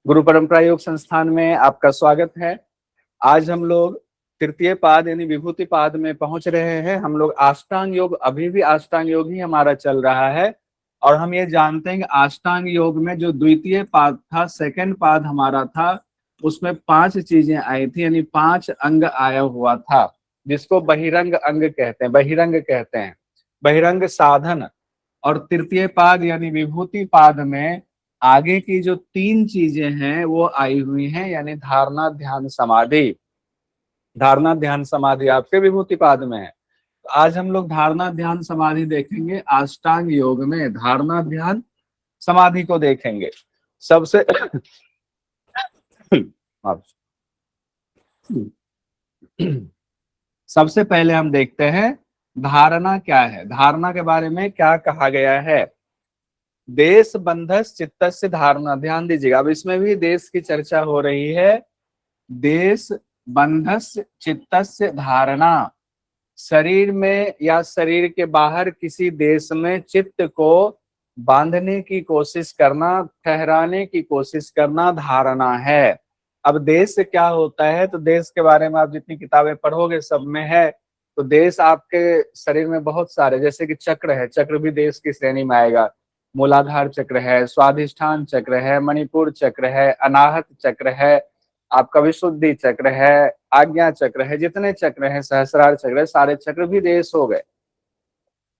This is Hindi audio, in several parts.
गुरु परंपरा योग संस्थान में आपका स्वागत है। आज हम लोग तृतीय पाद यानी विभूति पाद में पहुंच रहे हैं। हम लोग अष्टांग योग, अभी भी अष्टांग योग ही हमारा चल रहा है और हम ये जानते हैं कि अष्टांग योग में जो द्वितीय पाद था, सेकंड पाद हमारा था, उसमें 5 चीजें आई थी, यानी 5 अंग आया हुआ था, जिसको बहिरंग अंग कहते हैं, बहिरंग कहते हैं, बहिरंग साधन। और तृतीय पाद यानी विभूति पाद में आगे की जो 3 चीजें हैं वो आई हुई हैं, यानी धारणा, ध्यान, समाधि। धारणा, ध्यान, समाधि आपके विभूति पाद में है। तो आज हम लोग धारणा, ध्यान, समाधि देखेंगे। अष्टांग योग में धारणा, ध्यान, समाधि को देखेंगे। सबसे सबसे पहले हम देखते हैं धारणा क्या है, धारणा के बारे में क्या कहा गया है। देश बंधस चित्तस्य धारणा, ध्यान दीजिएगा, अब इसमें भी देश की चर्चा हो रही है। देश बंधस चित्तस्य धारणा, शरीर में या शरीर के बाहर किसी देश में चित्त को बांधने की कोशिश करना, ठहराने की कोशिश करना धारणा है। अब देश क्या होता है, तो देश के बारे में आप जितनी किताबें पढ़ोगे सब में है। तो देश आपके शरीर में बहुत सारे, जैसे कि चक्र है, चक्र भी देश की श्रेणी में आएगा। मूलाधार चक्र है, स्वाधिष्ठान चक्र है, मणिपुर चक्र है, अनाहत चक्र है, आपका विशुद्धि चक्र है, आज्ञा चक्र है, जितने चक्र हैं, सहस्रार चक्र है, सारे चक्र भी देश हो गए।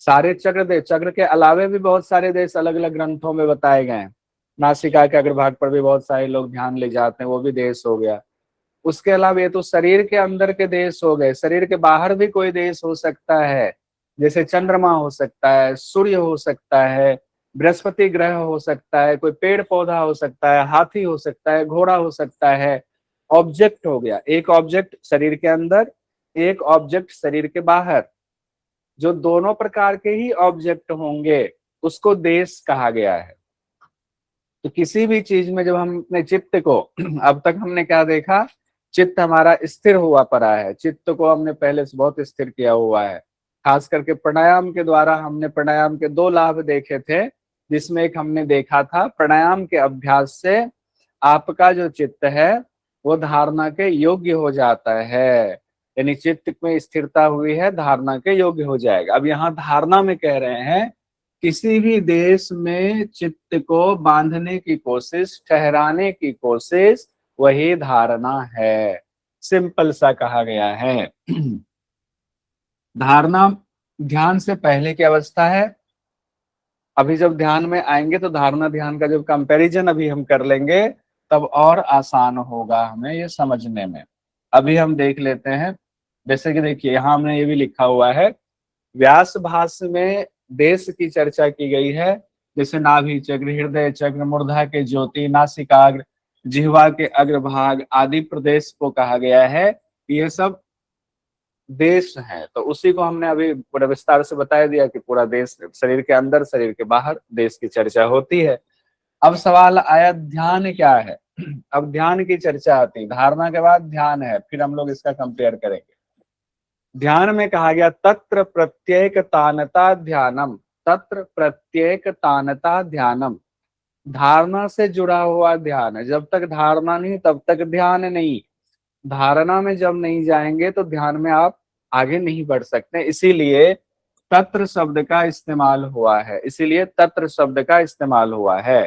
सारे चक्र देश, चक्र के अलावे भी बहुत सारे देश अलग अलग ग्रंथों में बताए गए हैं। नासिका के अग्रभाग पर भी बहुत सारे लोग ध्यान ले जाते हैं, वो भी देश हो गया। उसके अलावा ये तो शरीर के अंदर के देश हो गए, शरीर के बाहर भी कोई देश हो सकता है, जैसे चंद्रमा हो सकता है, सूर्य हो सकता है, बृहस्पति ग्रह हो सकता है, कोई पेड़ पौधा हो सकता है, हाथी हो सकता है, घोड़ा हो सकता है। ऑब्जेक्ट हो गया, एक ऑब्जेक्ट शरीर के अंदर, एक ऑब्जेक्ट शरीर के बाहर, जो दोनों प्रकार के ही ऑब्जेक्ट होंगे उसको देश कहा गया है। तो किसी भी चीज में जब हम अपने चित्त को अब तक हमने क्या देखा, चित्त हमारा स्थिर हुआ पड़ा है, चित्त को हमने पहले से बहुत स्थिर किया हुआ है। खास करके प्राणायाम के द्वारा हमने प्राणायाम के 2 लाभ देखे थे, जिसमें एक हमने देखा था प्राणायाम के अभ्यास से आपका जो चित्त है वो धारणा के योग्य हो जाता है, यानी चित्त में स्थिरता हुई है, धारणा के योग्य हो जाएगा। अब यहाँ धारणा में कह रहे हैं किसी भी देश में चित्त को बांधने की कोशिश, ठहराने की कोशिश, वही धारणा है। सिंपल सा कहा गया है। धारणा ध्यान से पहले की अवस्था है। अभी जब ध्यान में आएंगे तो धारणा ध्यान का जब कंपैरिजन अभी हम कर लेंगे तब और आसान होगा हमें ये समझने में। अभी हम देख लेते हैं, जैसे कि देखिए यहाँ हमने ये भी लिखा हुआ है, व्यास भाष्य में देश की चर्चा की गई है, जैसे नाभि चक्र, हृदय चक्र, मूर्धा के ज्योति, नासिकाग्र, जिह्वा के अग्रभाग आदि प्रदेश को कहा गया है, ये सब देश है। तो उसी को हमने अभी पूरा विस्तार से बता दिया कि पूरा देश, शरीर के अंदर शरीर के बाहर देश की चर्चा होती है। अब सवाल आया ध्यान क्या है। अब ध्यान की चर्चा आती है, धारणा के बाद ध्यान है, फिर हम लोग इसका कंपेयर करेंगे। ध्यान में कहा गया तत्र प्रत्येक तानता ध्यानम, तत्र प्रत्येक तानता ध्यानम, धारणा से जुड़ा हुआ ध्यान है। जब तक धारणा नहीं तब तक ध्यान नहीं। धारणा में जब नहीं जाएंगे तो ध्यान में आप आगे नहीं बढ़ सकते, इसीलिए तत्र शब्द का इस्तेमाल हुआ है, इसीलिए तत्र शब्द का इस्तेमाल हुआ है।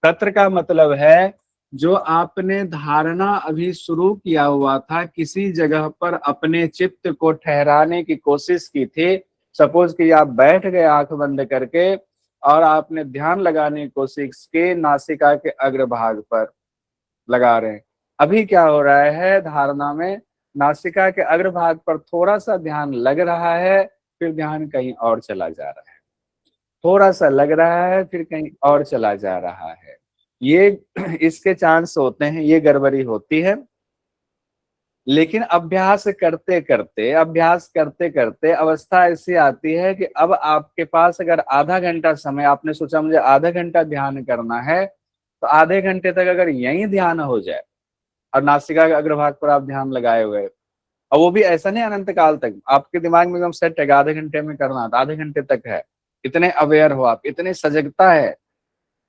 तत्र का मतलब है जो आपने धारणा अभी शुरू किया हुआ था, किसी जगह पर अपने चित्त को ठहराने की कोशिश की थी। सपोज कि आप बैठ गए आंख बंद करके और आपने ध्यान लगाने की कोशिश की, नासिका के अग्रभाग पर लगा रहे हैं। अभी क्या हो रहा है, धारणा में नासिका के अग्रभाग पर थोड़ा सा ध्यान लग रहा है, फिर ध्यान कहीं और चला जा रहा है, थोड़ा सा लग रहा है फिर कहीं और चला जा रहा है। ये इसके चांस होते हैं, ये गड़बड़ी होती है। लेकिन अभ्यास करते करते अवस्था ऐसी आती है कि अब आपके पास अगर आधा घंटा समय, आपने सोचा मुझे आधा घंटा ध्यान करना है, तो आधे घंटे तक अगर यही ध्यान हो जाए और नासिका के अग्रभाग पर आप ध्यान लगाए हुए, और वो भी ऐसा नहीं अनंत काल तक, आपके दिमाग में एकदम सेट है आधे घंटे में करना, तो आधे घंटे तक है, इतने अवेयर हो आप, इतने सजगता है,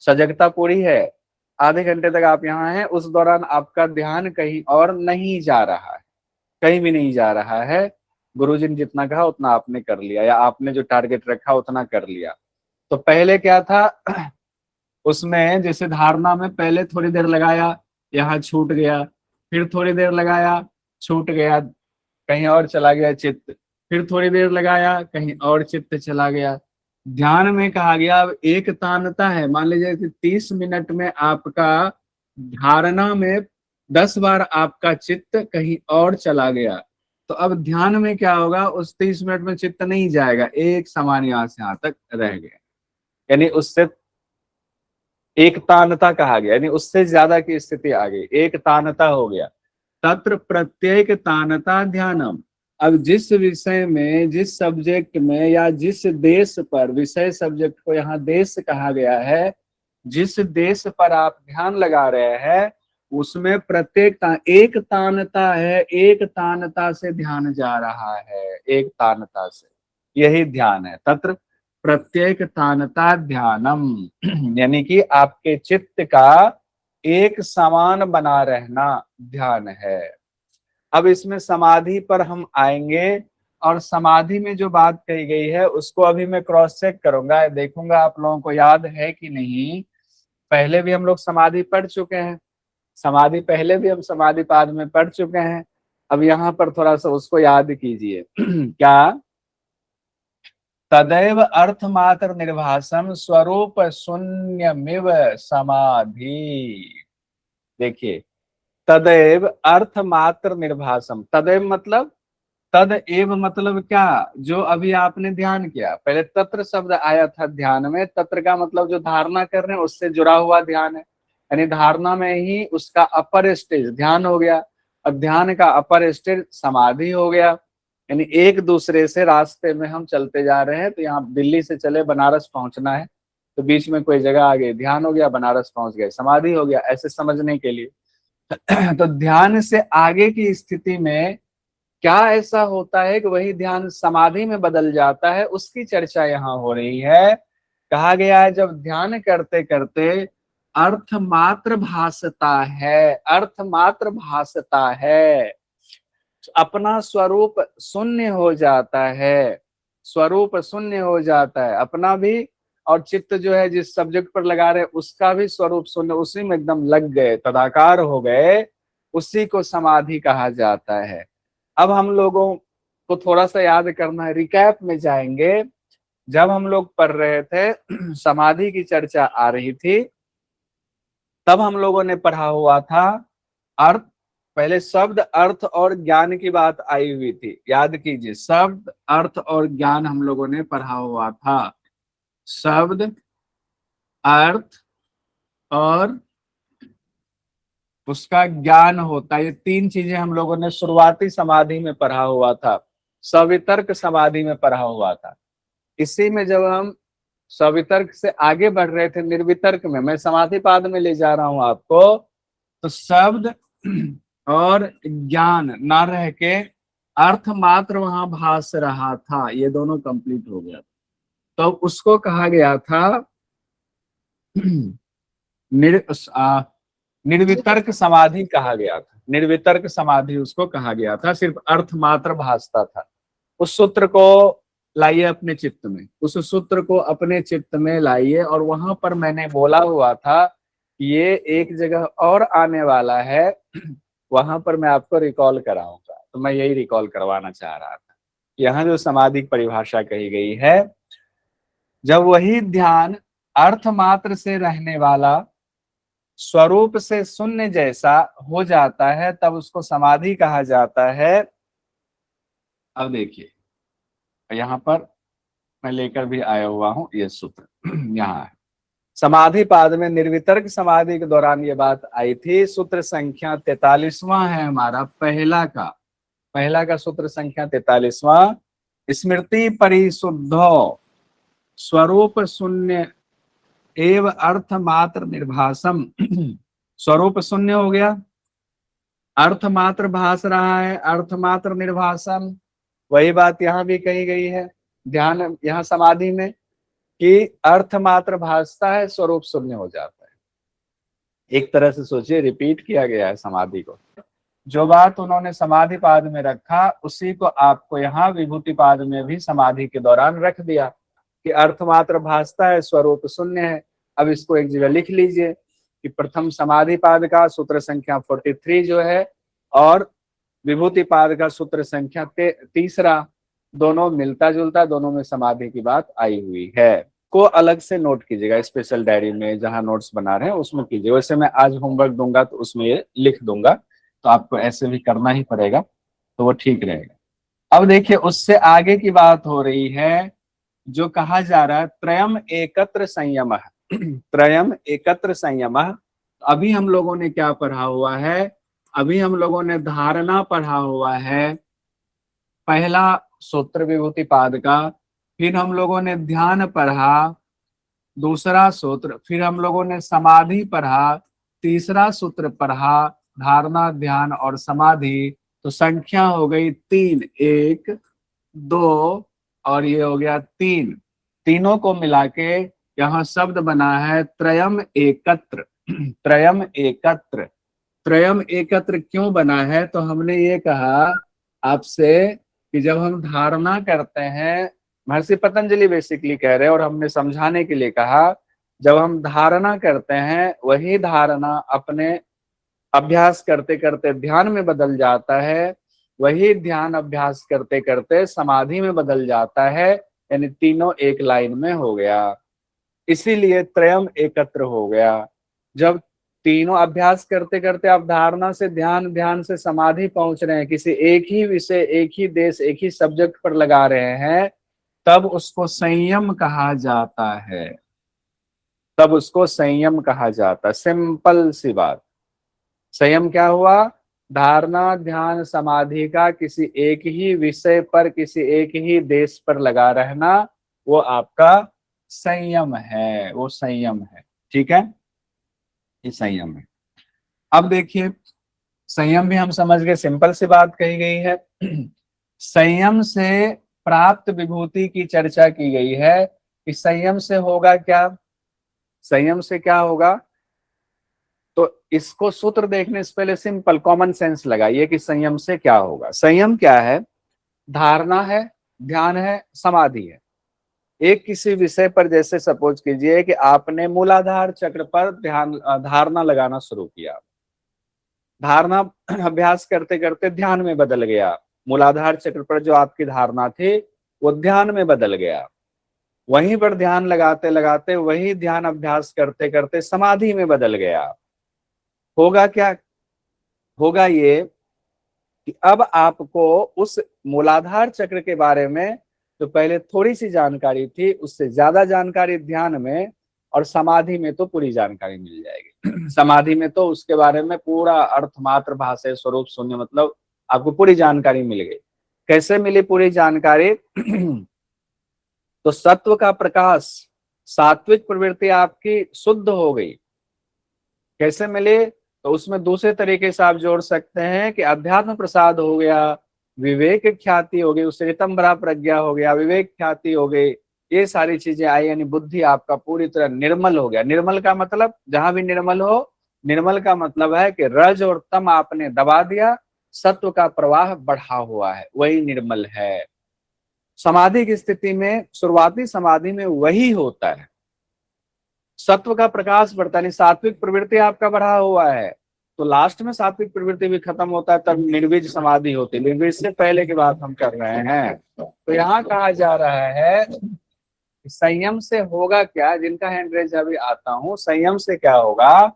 सजगता पूरी है, आधे घंटे तक आप यहाँ हैं, उस दौरान आपका ध्यान कहीं और नहीं जा रहा है, कहीं भी नहीं जा रहा है। गुरुजी ने जितना कहा उतना आपने कर लिया, या आपने जो टारगेट रखा उतना कर लिया। तो पहले क्या था, उसमें जैसे धारणा में पहले थोड़ी देर लगाया, यहाँ छूट गया, फिर थोड़ी देर लगाया, छूट गया, कहीं और चला गया चित्त, फिर थोड़ी देर लगाया, कहीं और चित्त चला गया। ध्यान में कहा गया अब एक तानता है, मान लीजिए कि 30 मिनट में आपका धारणा में 10 बार आपका चित्त कहीं और चला गया, तो अब ध्यान में क्या होगा, उस 30 मिनट में चित्त नहीं जाएगा, एक समान यहाँ से यहाँ तक रह गया, यानी उससे एक तानता कहा गया, यानी उससे ज्यादा की स्थिति आ गई, एक तानता हो गया। तत्र प्रत्येक तानता ध्यानम। अब जिस विषय में, जिस सब्जेक्ट में, या जिस देश पर, विषय सब्जेक्ट को यहाँ देश कहा गया है, जिस देश पर आप ध्यान लगा रहे हैं उसमें प्रत्येक एक तानता है, एक तानता से ध्यान जा रहा है, एक तानता से, यही ध्यान है। तत्र प्रत्येक तानता ध्यानम, यानी कि आपके चित्त का एक समान बना रहना ध्यान है। अब इसमें समाधि पर हम आएंगे, और समाधि में जो बात कही गई है उसको अभी मैं क्रॉस चेक करूंगा, देखूंगा आप लोगों को याद है कि नहीं। पहले भी हम लोग समाधि पढ़ चुके हैं, समाधि पहले भी हम समाधि पाद में पढ़ चुके हैं। अब यहाँ पर थोड़ा सा उसको याद कीजिए। क्या, तदैव अर्थमात्र निर्भासम स्वरूप शून्यमिव समाधि। देखिए, तदैव अर्थमात्र निर्भासम, तदैव मतलब, तद एव मतलब क्या, जो अभी आपने ध्यान किया, पहले तत्र शब्द आया था ध्यान में, तत्र का मतलब जो धारणा कर रहे हैं उससे जुड़ा हुआ ध्यान है, यानी धारणा में ही उसका अपर स्टेज ध्यान हो गया, और ध्यान का अपर स्टेज समाधि हो गया। यानी एक दूसरे से रास्ते में हम चलते जा रहे हैं, तो यहाँ दिल्ली से चले बनारस पहुंचना है, तो बीच में कोई जगह आ गई, ध्यान हो गया, बनारस पहुंच गए, समाधि हो गया, ऐसे समझने के लिए। तो ध्यान से आगे की स्थिति में क्या ऐसा होता है कि वही ध्यान समाधि में बदल जाता है, उसकी चर्चा यहाँ हो रही है। कहा गया है जब ध्यान करते करते अर्थ मात्र भासता है, अर्थ मात्र भासता है, अपना स्वरूप शून्य हो जाता है, स्वरूप शून्य हो जाता है अपना भी, और चित्त जो है जिस सब्जेक्ट पर लगा रहे उसका भी स्वरूप शून्य, उसी में एकदम लग गए, तदाकार हो गए, उसी को समाधि कहा जाता है। अब हम लोगों को थोड़ा सा याद करना है, रिकैप में जाएंगे। जब हम लोग पढ़ रहे थे, समाधि की चर्चा आ रही थी, तब हम लोगों ने पढ़ा हुआ था अर्थ, पहले शब्द अर्थ और ज्ञान की बात आई हुई थी, याद कीजिए, शब्द अर्थ और ज्ञान हम लोगों ने पढ़ा हुआ था। शब्द, अर्थ और उसका ज्ञान होता है, ये तीन चीजें हम लोगों ने शुरुआती समाधि में पढ़ा हुआ था, सवितर्क समाधि में पढ़ा हुआ था। इसी में जब हम सवितर्क से आगे बढ़ रहे थे निर्वितर्क में, मैं समाधि पाद में ले जा रहा हूं आपको, तो शब्द और ज्ञान ना रह के अर्थ मात्र वहां भास रहा था, ये दोनों कंप्लीट हो गया। तो उसको कहा गया था निर्वितर्क समाधि कहा गया था, निर्वितर्क समाधि उसको कहा गया था, सिर्फ अर्थ मात्र भासता था। उस सूत्र को लाइए अपने चित्त में, उस सूत्र को अपने चित्त में लाइए, और वहां पर मैंने बोला हुआ था ये एक जगह और आने वाला है, वहां पर मैं आपको रिकॉल कराऊंगा, तो मैं यही रिकॉल करवाना चाह रहा था। यहाँ जो समाधि की परिभाषा कही गई है, जब वही ध्यान अर्थ मात्र से रहने वाला स्वरूप से शून्य जैसा हो जाता है, तब उसको समाधि कहा जाता है। अब देखिए, यहाँ पर मैं लेकर भी आया हुआ हूं ये सूत्र, यहाँ है समाधि पाद में, निर्वितर्क समाधि के दौरान ये बात आई थी। सूत्र संख्या 43वां है हमारा, पहला का सूत्र संख्या 43वां। स्मृति परिशुद्धो स्वरूप शून्य एव अर्थ मात्र निर्भासम। स्वरूप शून्य हो गया, अर्थ मात्र भास रहा है, अर्थ मात्र निर्भासम, वही बात यहाँ भी कही गई है ध्यान, यहाँ समाधि में, कि अर्थ मात्र भासता है, स्वरूप शून्य हो जाता है। एक तरह से सोचिए रिपीट किया गया है समाधि को। जो बात उन्होंने समाधि पाद में रखा उसी को आपको यहाँ विभूति पाद में भी समाधि के दौरान रख दिया कि अर्थमात्र भासता है, स्वरूप शून्य है। अब इसको एक जगह लिख लीजिए कि प्रथम समाधि पाद का सूत्र संख्या 43 जो है और विभूति पाद का सूत्र संख्या तीसरा, दोनों मिलता जुलता, दोनों में समाधि की बात आई हुई है। को अलग से नोट कीजिएगा, स्पेशल डायरी में जहां नोट्स बना रहे हैं उसमें कीजिए। वैसे मैं आज होमवर्क दूंगा तो उसमें ये लिख दूंगा, तो आपको ऐसे भी करना ही पड़ेगा, तो वो ठीक रहेगा। अब देखिए उससे आगे की बात हो रही है, जो कहा जा रहा है त्रयम एकत्र संयम। त्रयम एकत्र संयम। अभी हम लोगों ने क्या पढ़ा हुआ है? अभी हम लोगों ने धारणा पढ़ा हुआ है, पहला सूत्र विभूति पाद का। फिर हम लोगों ने ध्यान पढ़ा, दूसरा सूत्र। फिर हम लोगों ने समाधि पढ़ा, तीसरा सूत्र पढ़ा, धारणा, ध्यान और समाधि। तो संख्या हो गई 3, 1, 2 और ये हो गया 3। तीनों को मिला के यहाँ शब्द बना है त्रयम एकत्र। त्रयम एकत्र। त्रयम एकत्र क्यों बना है? तो हमने ये कहा आपसे कि जब हम धारणा करते हैं, महर्षि पतंजलि बेसिकली कह रहे हैं और हमने समझाने के लिए कहा, जब हम धारणा करते हैं वही धारणा अपने अभ्यास करते करते ध्यान में बदल जाता है, वही ध्यान अभ्यास करते करते समाधि में बदल जाता है, यानी तीनों एक लाइन में हो गया। इसीलिए त्रयम एकत्र हो गया। जब तीनों अभ्यास करते करते आप धारणा से ध्यान, ध्यान से समाधि पहुंच रहे हैं, किसी एक ही विषय, एक ही देश, एक ही सब्जेक्ट पर लगा रहे हैं, तब उसको संयम कहा जाता है। तब उसको संयम कहा जाता है। सिंपल सी बात। संयम क्या हुआ? धारणा, ध्यान, समाधि का किसी एक ही विषय पर, किसी एक ही देश पर लगा रहना, वो आपका संयम है। वो संयम है। ठीक है, ये संयम है। अब देखिए, संयम भी हम समझ गए, सिंपल सी बात कही गई है। संयम से प्राप्त विभूति की चर्चा की गई है कि संयम से होगा क्या? संयम से क्या होगा? तो इसको सूत्र देखने से पहले सिंपल कॉमन सेंस लगाइए कि संयम से क्या होगा। संयम क्या है? धारणा है, ध्यान है, समाधि है। एक किसी विषय पर, जैसे सपोज कीजिए कि आपने मूलाधार चक्र पर ध्यान, धारणा लगाना शुरू किया। धारणा अभ्यास करते करते ध्यान में बदल गया। मूलाधार चक्र पर जो आपकी धारणा थी वो ध्यान में बदल गया। वहीं पर ध्यान लगाते लगाते, वही ध्यान अभ्यास करते करते समाधि में बदल गया। होगा क्या? होगा ये कि अब आपको उस मूलाधार चक्र के बारे में तो पहले थोड़ी सी जानकारी थी, उससे ज्यादा जानकारी ध्यान में, और समाधि में तो पूरी जानकारी मिल जाएगी। समाधि में तो उसके बारे में पूरा अर्थमात्र, भाषा, स्वरूप शून्य, मतलब आपको पूरी जानकारी मिल गई। कैसे मिली पूरी जानकारी? तो सत्व का प्रकाश, सात्विक प्रवृत्ति आपकी शुद्ध हो गई। कैसे मिले? तो उसमें दूसरे तरीके से आप जोड़ सकते हैं कि अध्यात्म प्रसाद हो गया, विवेक ख्याति हो गई, उससे रितंबरा प्रज्ञा हो गया, विवेक ख्याति हो गई, ये सारी चीजें आई, यानी बुद्धि आपका पूरी तरह निर्मल हो गया। निर्मल का मतलब, जहां भी निर्मल हो, निर्मल का मतलब है कि रज और तम आपने दबा दिया, सत्व का प्रवाह बढ़ा हुआ है, वही निर्मल है। समाधि की स्थिति में, शुरुआती समाधि में वही होता है, सत्व का प्रकाश बढ़ता है, सात्विक प्रवृत्ति आपका बढ़ा हुआ है। तो लास्ट में सात्विक प्रवृत्ति भी खत्म होता है, तब निर्विज समाधि होती है। निर्विज से पहले की बात हम कर रहे हैं। तो यहाँ कहा जा रहा है संयम से होगा क्या? जिनका हैंड रेज अभी आता हूं, संयम से क्या होगा?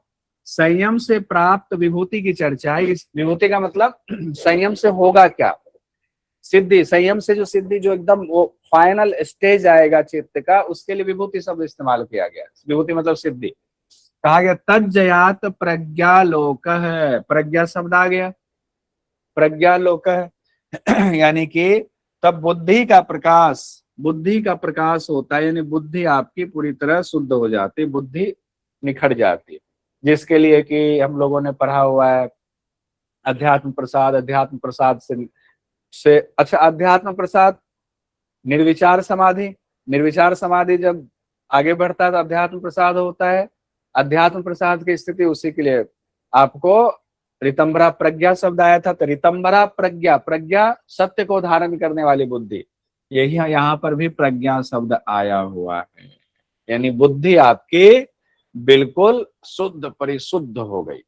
संयम से प्राप्त विभूति की चर्चा है। इस विभूति का मतलब संयम से होगा क्या? सिद्धि। संयम से जो सिद्धि, जो एकदम वो फाइनल स्टेज आएगा चित्त का, उसके लिए विभूति शब्द इस्तेमाल किया गया। विभूति मतलब सिद्धि। कहा गया तज्जयात प्रज्ञालोक है। प्रज्ञा शब्द आ गया, प्रज्ञालोक है। यानी कि तब बुद्धि का प्रकाश, बुद्धि का प्रकाश होता है, यानी बुद्धि आपकी पूरी तरह शुद्ध हो जाती, बुद्धि निखर जाती, जिसके लिए कि हम लोगों ने पढ़ा हुआ है अध्यात्म प्रसाद। अध्यात्म प्रसाद से अच्छा, अध्यात्म प्रसाद, निर्विचार समाधि। निर्विचार समाधि जब आगे बढ़ता है तो अध्यात्म प्रसाद होता है। अध्यात्म प्रसाद की स्थिति उसी के लिए आपको ऋतंबरा प्रज्ञा शब्द आया था, तो ऋतंबरा प्रज्ञा, प्रज्ञा सत्य को धारण करने वाली बुद्धि, यही यहाँ पर भी प्रज्ञा शब्द आया हुआ है, यानी बुद्धि आपकी बिल्कुल शुद्ध परिशुद्ध हो गई,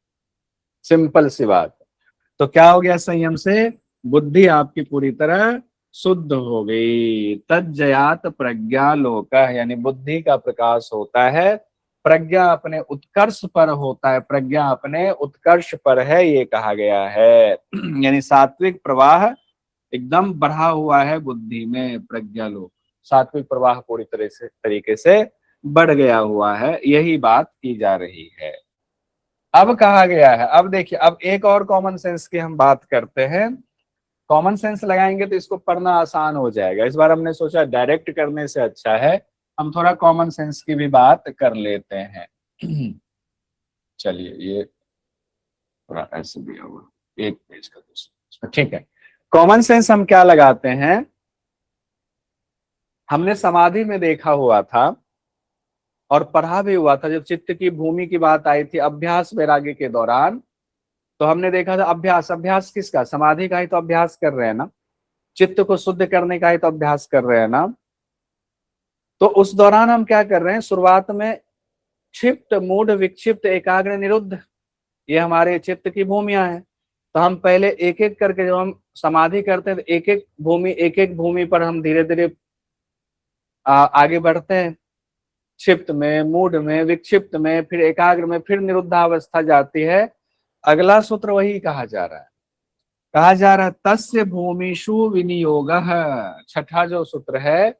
सिंपल सी बात। तो क्या हो गया संयम से, बुद्धि आपकी पूरी तरह शुद्ध हो गई। तज्जयात प्रज्ञा लोक, यानी बुद्धि का प्रकाश होता है, प्रज्ञा अपने उत्कर्ष पर होता है, प्रज्ञा अपने उत्कर्ष पर है, ये कहा गया है। यानी सात्विक प्रवाह एकदम बढ़ा हुआ है बुद्धि में, प्रज्ञा लोक, सात्विक प्रवाह पूरी तरीके से बढ़ गया हुआ है, यही बात की जा रही है। अब कहा गया है, अब देखिए, अब एक और कॉमन सेंस की हम बात करते हैं। कॉमन सेंस लगाएंगे तो इसको पढ़ना आसान हो जाएगा, इस बार हमने सोचा डायरेक्ट करने से अच्छा है हम थोड़ा कॉमन सेंस की भी बात कर लेते हैं। चलिए, ये थोड़ा ऐसे दिया हुआ, एक पेज का दूसरा, ठीक है। कॉमन सेंस हम क्या लगाते हैं, हमने समाधि में देखा हुआ था और पढ़ा भी हुआ था, जब चित्त की भूमि की बात आई थी अभ्यास वैराग्य के दौरान, तो हमने देखा था अभ्यास, अभ्यास किसका, समाधि का ही तो अभ्यास कर रहे हैं ना, चित्त को शुद्ध करने का ही तो अभ्यास कर रहे हैं ना। तो उस दौरान हम क्या कर रहे हैं, शुरुआत में क्षिप्त मूढ़ विक्षिप्त एकाग्र निरुद्ध, ये हमारे चित्त की भूमियां हैं। तो हम पहले एक एक करके जब हम समाधि करते हैं तो एक एक भूमि पर हम धीरे धीरे आगे बढ़ते हैं, क्षिप्त में, मूढ़ में, विक्षिप्त में, फिर एकाग्र में, फिर निरुद्धावस्था जाती है। अगला सूत्र वही कहा जा रहा है, कहा जा रहा है तस्य भूमिषु विनियोग, छठा जो सूत्र है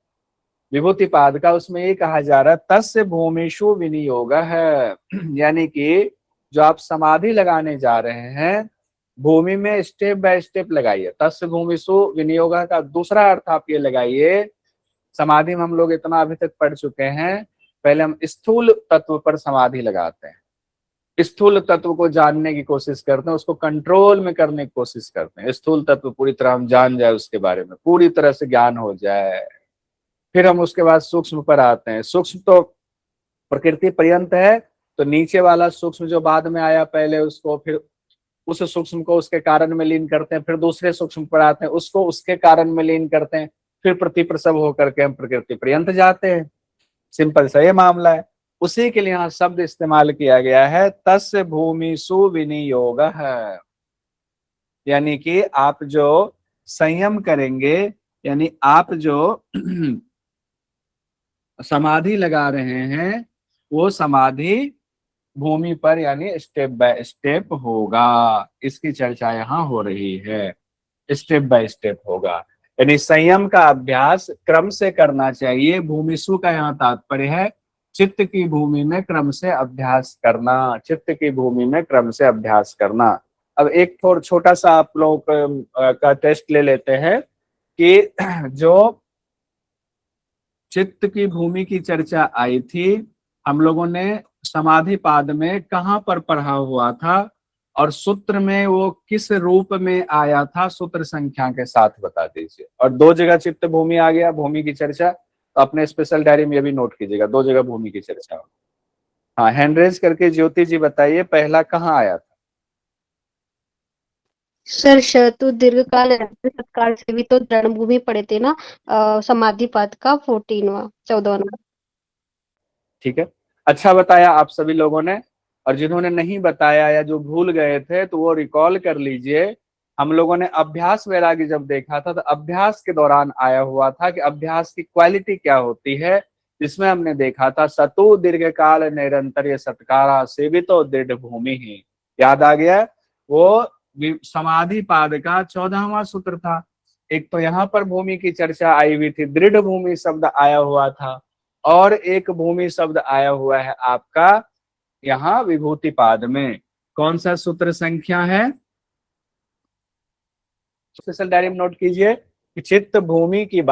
विभूतिपाद का, उसमें ये कहा जा रहा है तस्य भूमिषु विनियोग है, यानी कि जो आप समाधि लगाने जा रहे हैं भूमि में स्टेप बाय स्टेप लगाइए। तस्य भूमिषु विनियोग का दूसरा अर्थ आप ये लगाइए, समाधि में हम लोग इतना अभी तक पढ़ चुके हैं, पहले हम स्थूल तत्व पर समाधि लगाते हैं, स्थूल तत्व को जानने की कोशिश करते हैं, उसको कंट्रोल में करने की कोशिश करते हैं, स्थूल तत्व पूरी तरह हम जान जाए, उसके बारे में पूरी तरह से ज्ञान हो जाए, फिर हम उसके बाद सूक्ष्म पर आते हैं। सूक्ष्म तो प्रकृति पर्यंत है, तो नीचे वाला सूक्ष्म जो बाद में आया पहले उसको, फिर उस सूक्ष्म को उसके कारण में लीन करते हैं, फिर दूसरे सूक्ष्म पर आते हैं, उसको उसके कारण में लीन करते हैं, फिर प्रति प्रसव होकर के हम प्रकृति पर्यंत जाते हैं। सिंपल सा ये मामला है, उसी के लिए यहाँ शब्द इस्तेमाल किया गया है तस्य भूमिषु विनियोग है, यानी कि आप जो संयम करेंगे, यानी आप जो समाधि लगा रहे हैं वो समाधि भूमि पर यानी स्टेप बाय स्टेप होगा, इसकी चर्चा यहाँ हो रही है, स्टेप बाय स्टेप होगा, यानी संयम का अभ्यास क्रम से करना चाहिए। भूमिसु का यहाँ तात्पर्य है चित्त की भूमि में क्रम से अभ्यास करना, चित्त की भूमि में क्रम से अभ्यास करना। अब एक थोड़ा छोटा सा आप लोग का टेस्ट ले लेते हैं कि जो चित्त की भूमि की चर्चा आई थी, हम लोगों ने समाधि पाद में कहाँ पर पढ़ा हुआ था और सूत्र में वो किस रूप में आया था, सूत्र संख्या के साथ बता दीजिए। और दो जगह चित्त भूमि आ गया, भूमि की चर्चा, तो अपने स्पेशल डायरी में ये भी नोट कीजिएगा, दो जगह भूमि की चर्चा हो। हाँ, हैंड रेज करके ज्योति जी बताइए पहला कहाँ आया था। सर शतु दीर्घकाल सत्कार से भी तो रणभूमि पढ़े थे ना, समाधि पाद का 14वां। ठीक है, अच्छा बताया आप सभी लोगों ने, और जिन्होंने नहीं बताया या जो भूल गए थे तो वो रिकॉल कर लीजिए। हम लोगों ने अभ्यास वैराग्य जब देखा था तो अभ्यास के दौरान आया हुआ था कि अभ्यास की क्वालिटी क्या होती है, जिसमें हमने देखा था सतु दीर्घकाल निरंतर सत्कारा सेवितो दृढ़ भूमि ही, याद आ गया। वो समाधि पाद का 14वां सूत्र था। एक तो यहाँ पर भूमि की चर्चा आई हुई थी, दृढ़ भूमि शब्द आया हुआ था, और एक भूमि शब्द आया हुआ है आपका यहाँ विभूति पाद में। कौन सा सूत्र संख्या है, स्पेशल डायरी में नोट कीजिए कि चित्त भूमि की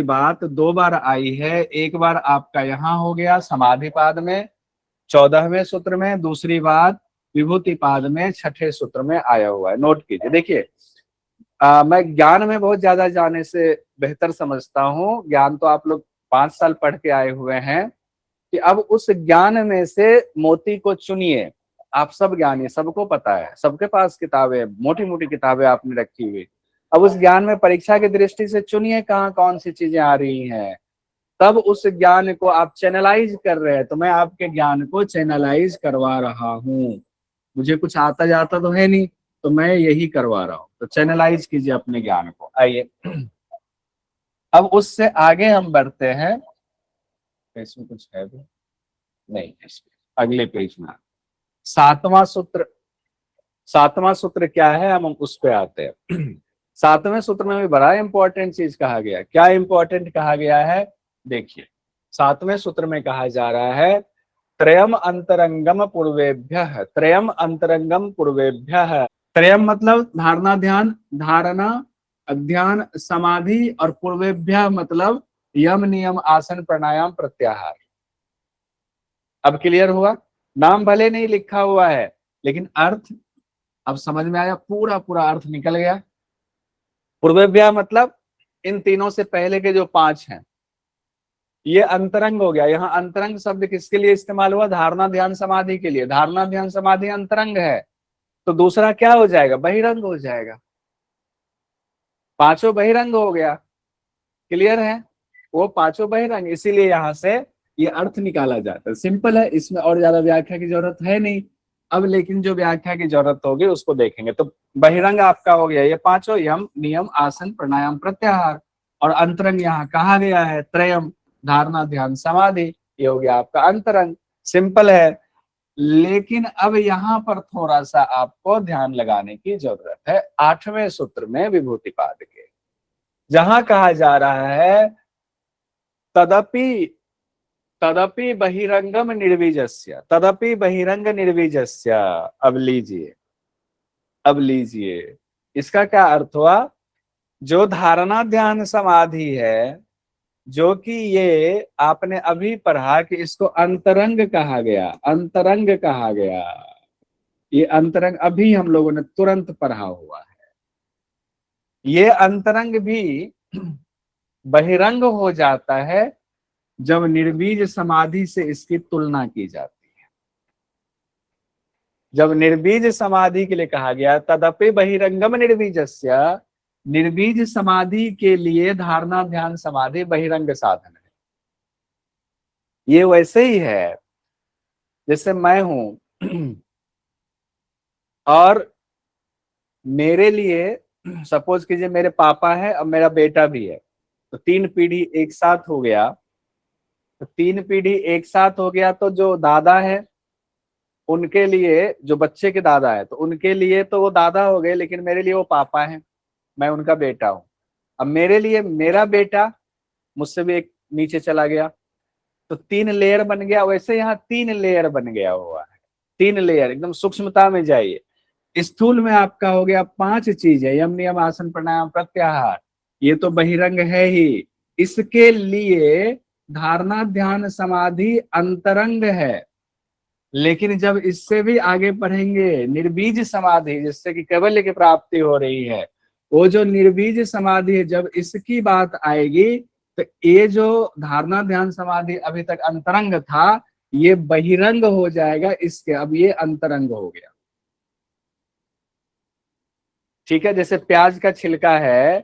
बात दो बार आई है। एक बार आपका यहाँ हो गया समाधि पाद में 14वें सूत्र में, दूसरी बात विभूति पाद में 6ठे सूत्र में आया हुआ है, नोट कीजिए। देखिए, मैं ज्ञान में बहुत ज्यादा जाने से बेहतर समझता हूँ, ज्ञान तो आप लोग 5 साल पढ़ के आए हुए हैं, कि अब उस ज्ञान में से मोती को चुनिए। आप सब ज्ञानी, सबको पता है, सबके पास किताबें, मोटी मोटी किताबें आपने रखी हुई। अब उस ज्ञान में परीक्षा की दृष्टि से चुनिए कहाँ कौन सी चीजें आ रही हैं, तब उस ज्ञान को आप चैनलाइज कर रहे हैं। तो मैं आपके ज्ञान को चैनलाइज करवा रहा हूँ। मुझे कुछ आता जाता तो है नहीं, तो मैं यही करवा रहा हूँ। तो चैनलाइज कीजिए अपने ज्ञान को। आइए अब उससे आगे हम बढ़ते हैं। इसमें कुछ है भी नहीं, इसमें अगले पेज में सातवां सूत्र। सातवां सूत्र क्या है, हम उस पे आते हैं। सातवें सूत्र में भी बड़ा इंपॉर्टेंट चीज कहा गया। क्या इंपॉर्टेंट कहा गया है, देखिए। सातवें सूत्र में कहा जा रहा है त्रयम अंतरंगम पूर्वेभ्यः, त्रयम अंतरंगम पूर्वेभ्यः। त्रयम मतलब धारणा ध्यान, धारणा अध्यान समाधि, और पूर्वेभ्यः मतलब यम नियम आसन प्राणायाम प्रत्याहार। अब क्लियर हुआ? नाम भले नहीं लिखा हुआ है, लेकिन अर्थ अब समझ में आया, पूरा पूरा अर्थ निकल गया। पूर्वेभ्यः मतलब इन तीनों से पहले के जो पांच हैं, ये अंतरंग हो गया। यहाँ अंतरंग शब्द किसके लिए इस्तेमाल हुआ? धारणा ध्यान समाधि के लिए। धारणा ध्यान समाधि अंतरंग है, तो दूसरा क्या हो जाएगा? बहिरंग हो जाएगा। पांचों बहिरंग हो गया। क्लियर है? वो पांचों बहिरंग, इसीलिए यहाँ से ये अर्थ निकाला जाता है। सिंपल है, इसमें और ज्यादा व्याख्या की जरूरत है नहीं। अब लेकिन जो व्याख्या की जरूरत होगी उसको देखेंगे। तो बहिरंग आपका हो गया ये पांचों, यम नियम आसन प्राणायाम प्रत्याहार। और अंतरंग यहाँ कहा गया है त्रयम, धारणा ध्यान समाधि, ये हो गया आपका अंतरंग। सिंपल है। लेकिन अब यहाँ पर थोड़ा सा आपको ध्यान लगाने की जरूरत है। आठवें सूत्र में विभूतिपाद के जहां कहा जा रहा है तदपि तदपि बहिरंगम निर्वीजस्य, तदपि बहिरंग निर्वीजस्य। अब लीजिए, अब लीजिए, इसका क्या अर्थ हुआ? जो धारणा ध्यान समाधि है, जो कि ये आपने अभी पढ़ा कि इसको अंतरंग कहा गया, अंतरंग कहा गया। ये अंतरंग अभी हम लोगों ने तुरंत पढ़ा हुआ है। ये अंतरंग भी बहिरंग हो जाता है जब निर्बीज समाधि से इसकी तुलना की जाती है। जब निर्बीज समाधि के लिए कहा गया तदपि बहिरंगम निर्बीजस्य, निर्बीज समाधि के लिए धारणा ध्यान समाधि बहिरंग साधन है। ये वैसे ही है जैसे मैं हूं और मेरे लिए सपोज कीजिए मेरे पापा है और मेरा बेटा भी है, तो तीन पीढ़ी एक साथ हो गया। तो तीन पीढ़ी एक साथ हो गया, तो जो दादा है उनके लिए, जो बच्चे के दादा है, तो उनके लिए तो वो दादा हो गए, लेकिन मेरे लिए वो पापा है, मैं उनका बेटा हूं। अब मेरे लिए मेरा बेटा मुझसे भी एक नीचे चला गया, तो तीन लेयर बन गया। वैसे यहाँ तीन लेयर बन गया हुआ है, तीन लेयर। एकदम सूक्ष्मता में जाइए। स्थूल में आपका हो गया पांच चीजें, यम नियम आसन प्राणायाम प्रत्याहार, ये तो बहिरंग है ही। इसके लिए धारणा ध्यान समाधि अंतरंग है। लेकिन जब इससे भी आगे बढ़ेंगे, निर्बीज समाधि जिससे कि कैवल्य की प्राप्ति हो रही है, वो जो निर्बीज समाधि है, जब इसकी बात आएगी तो ये जो धारणा ध्यान समाधि अभी तक अंतरंग था, ये बहिरंग हो जाएगा इसके, अब ये अंतरंग हो गया। ठीक है? जैसे प्याज का छिलका है,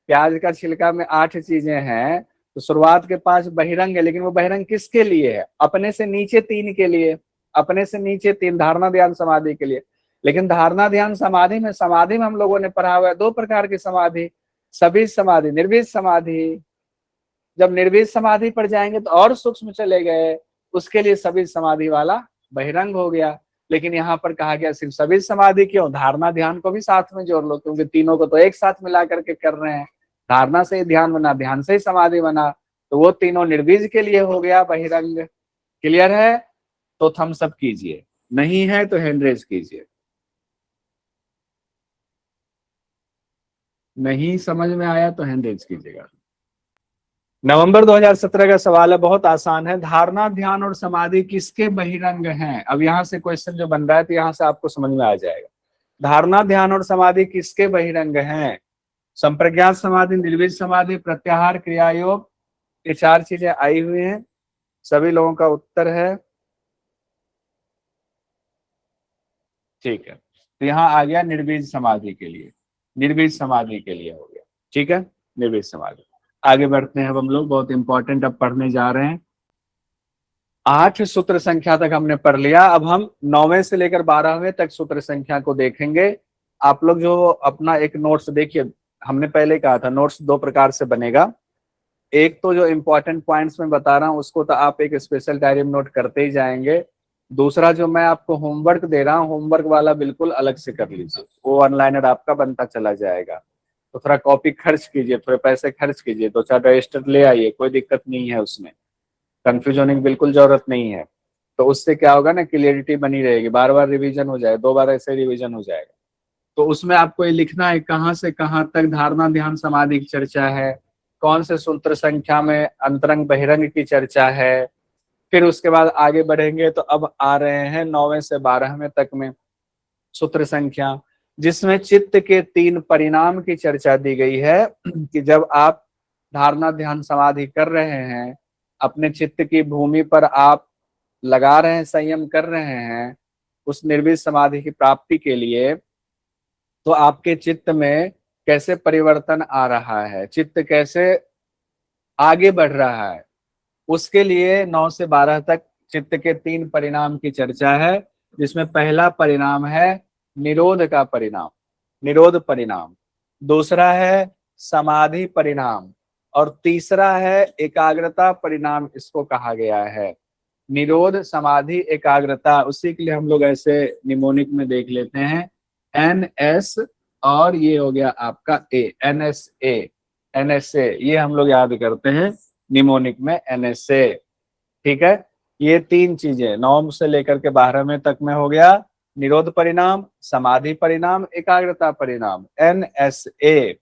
प्याज का छिलका में 8 चीजें हैं, तो शुरुआत के 5 बहिरंग है, लेकिन वो बहिरंग किसके लिए है? अपने से नीचे 3 के लिए, अपने से नीचे 3 धारणा ध्यान समाधि के लिए। लेकिन धारणा ध्यान समाधि में हम लोगों ने पढ़ा हुआ है 2 प्रकार की समाधि, सबीज समाधि, निर्बीज समाधि। जब निर्बीज समाधि पर जाएंगे तो और सूक्ष्म चले गए, उसके लिए सबीज समाधि वाला बहिरंग हो गया। लेकिन यहाँ पर कहा गया सिर्फ सबीज समाधि क्यों? धारणा ध्यान को भी साथ में जोड़ लो, क्योंकि तीनों को तो एक साथ मिला करके कर रहे हैं। धारणा से ही ध्यान बना, ध्यान से ही समाधि बना, तो वो तीनों निर्बीज के लिए हो गया बहिरंग। क्लियर है? तो थम्स अप कीजिए, नहीं है तो हैंड रेज कीजिए। नहीं समझ में आया तो हैंड रेज कीजिएगा। नवंबर 2017 का सवाल है, बहुत आसान है। धारणा ध्यान और समाधि किसके बहिरंग हैं? अब यहाँ से क्वेश्चन जो बन रहा है तो यहाँ से आपको समझ में आ जाएगा। धारणा ध्यान और समाधि किसके बहिरंग हैं? संप्रज्ञात समाधि, निर्विज समाधि, प्रत्याहार, क्रिया योग, ये 4 चीजें आई हुई हैं। सभी लोगों का उत्तर है ठीक है। तो यहाँ आ गया निर्बीज समाधि के लिए, निर्बीज समाधि के लिए हो गया। ठीक है, निर्बीज समाधि। आगे बढ़ते हैं अब हम लोग, बहुत इंपॉर्टेंट अब पढ़ने जा रहे हैं। 8 सूत्र संख्या तक हमने पढ़ लिया, अब हम 9वें से लेकर 12वें तक सूत्र संख्या को देखेंगे। आप लोग जो अपना एक नोट्स देखिए, हमने पहले कहा था नोट्स 2 प्रकार से बनेगा। एक तो जो इंपॉर्टेंट पॉइंट्स में बता रहा हूँ उसको तो आप एक स्पेशल डायरी में नोट करते ही जाएंगे। दूसरा जो मैं आपको होमवर्क दे रहा हूँ, होमवर्क वाला बिल्कुल अलग से कर लीजिए, वो ऑनलाइनर आपका बनता चला जाएगा। तो थोड़ा कॉपी खर्च कीजिए, थोड़े पैसे खर्च कीजिए, 2-4 रजिस्टर ले आइए, कोई दिक्कत नहीं है उसमें, कंफ्यूज होने की बिल्कुल जरूरत नहीं है। तो उससे क्या होगा ना, क्लियरिटी बनी रहेगी, बार बार रिवीजन हो जाए, 2 बार ऐसे रिवीजन हो जाएगा। तो उसमें आपको ये लिखना है कहाँ से कहाँ तक धारणा ध्यान समाधि की चर्चा है, कौन से सूत्र संख्या में अंतरंग बहिरंग की चर्चा है। फिर उसके बाद आगे बढ़ेंगे तो अब आ रहे हैं 9वें से 12वें तक में सूत्र संख्या, जिसमें चित्त के 3 परिणाम की चर्चा दी गई है कि जब आप धारणा ध्यान समाधि कर रहे हैं, अपने चित्त की भूमि पर आप लगा रहे हैं, संयम कर रहे हैं उस निर्विष समाधि की प्राप्ति के लिए, तो आपके चित्त में कैसे परिवर्तन आ रहा है, चित्त कैसे आगे बढ़ रहा है, उसके लिए 9 से 12 तक चित्त के 3 परिणाम की चर्चा है। जिसमें पहला परिणाम है निरोध का परिणाम, निरोध परिणाम। दूसरा है समाधि परिणाम, और तीसरा है एकाग्रता परिणाम, इसको कहा गया है। निरोध, समाधि, एकाग्रता, उसी के लिए हम लोग ऐसे निमोनिक में देख लेते हैं NS, और ये हो गया आपका A, NSA, NSA, ये हम लोग याद करते हैं निमोनिक में NSA। ठीक है, ये 3 चीजें 9 से लेकर के 12वें तक में हो गया, निरोध परिणाम, समाधि परिणाम, एकाग्रता परिणाम, NSA।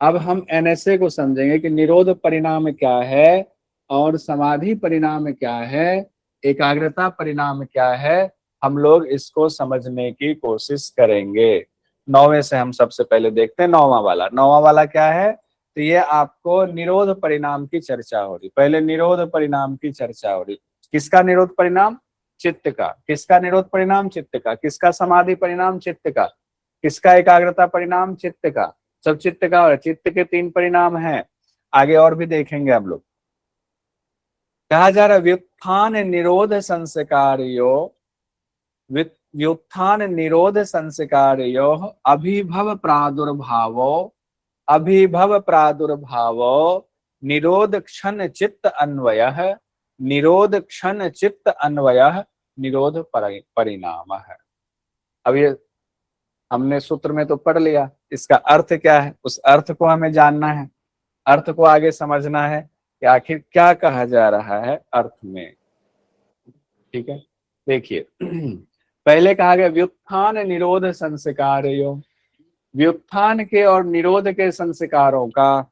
अब हम NSA को समझेंगे कि निरोध परिणाम क्या है और समाधि परिणाम क्या है, एकाग्रता परिणाम क्या है, हम लोग इसको समझने की कोशिश करेंगे। 9वें से हम सबसे पहले देखते हैं 9वां वाला। 9वां वाला क्या है, तो ये आपको निरोध परिणाम की चर्चा हो रही। पहले निरोध परिणाम की चर्चा हो रही, किसका निरोध परिणाम, चित्त का। किसका निरोध परिणाम, चित्त का। किसका समाधि परिणाम, चित्त का। किसका एकाग्रता परिणाम, चित्त का। सब चित्त का, और चित्त के 3 परिणाम हैं, आगे और भी देखेंगे हम लोग। कहा जा रहा है व्युत्थान निरोध संस्कारो, व्युत्थान निरोध संस्कारो अभिभव प्रादुर्भावो, अभिभव प्रादुर्भावो निरोध क्षण चित्त अन्वयः, निरोध क्षण चित्त अन्वयः निरोध परिणाम है। अब ये हमने सूत्र में तो पढ़ लिया, इसका अर्थ क्या है, उस अर्थ को हमें जानना है, अर्थ को आगे समझना है कि आखिर क्या कहा जा रहा है अर्थ में। ठीक है, देखिए पहले कहा गया व्युत्थान निरोध संस्कारो, व्युत्थान के और निरोध के संस्कारों का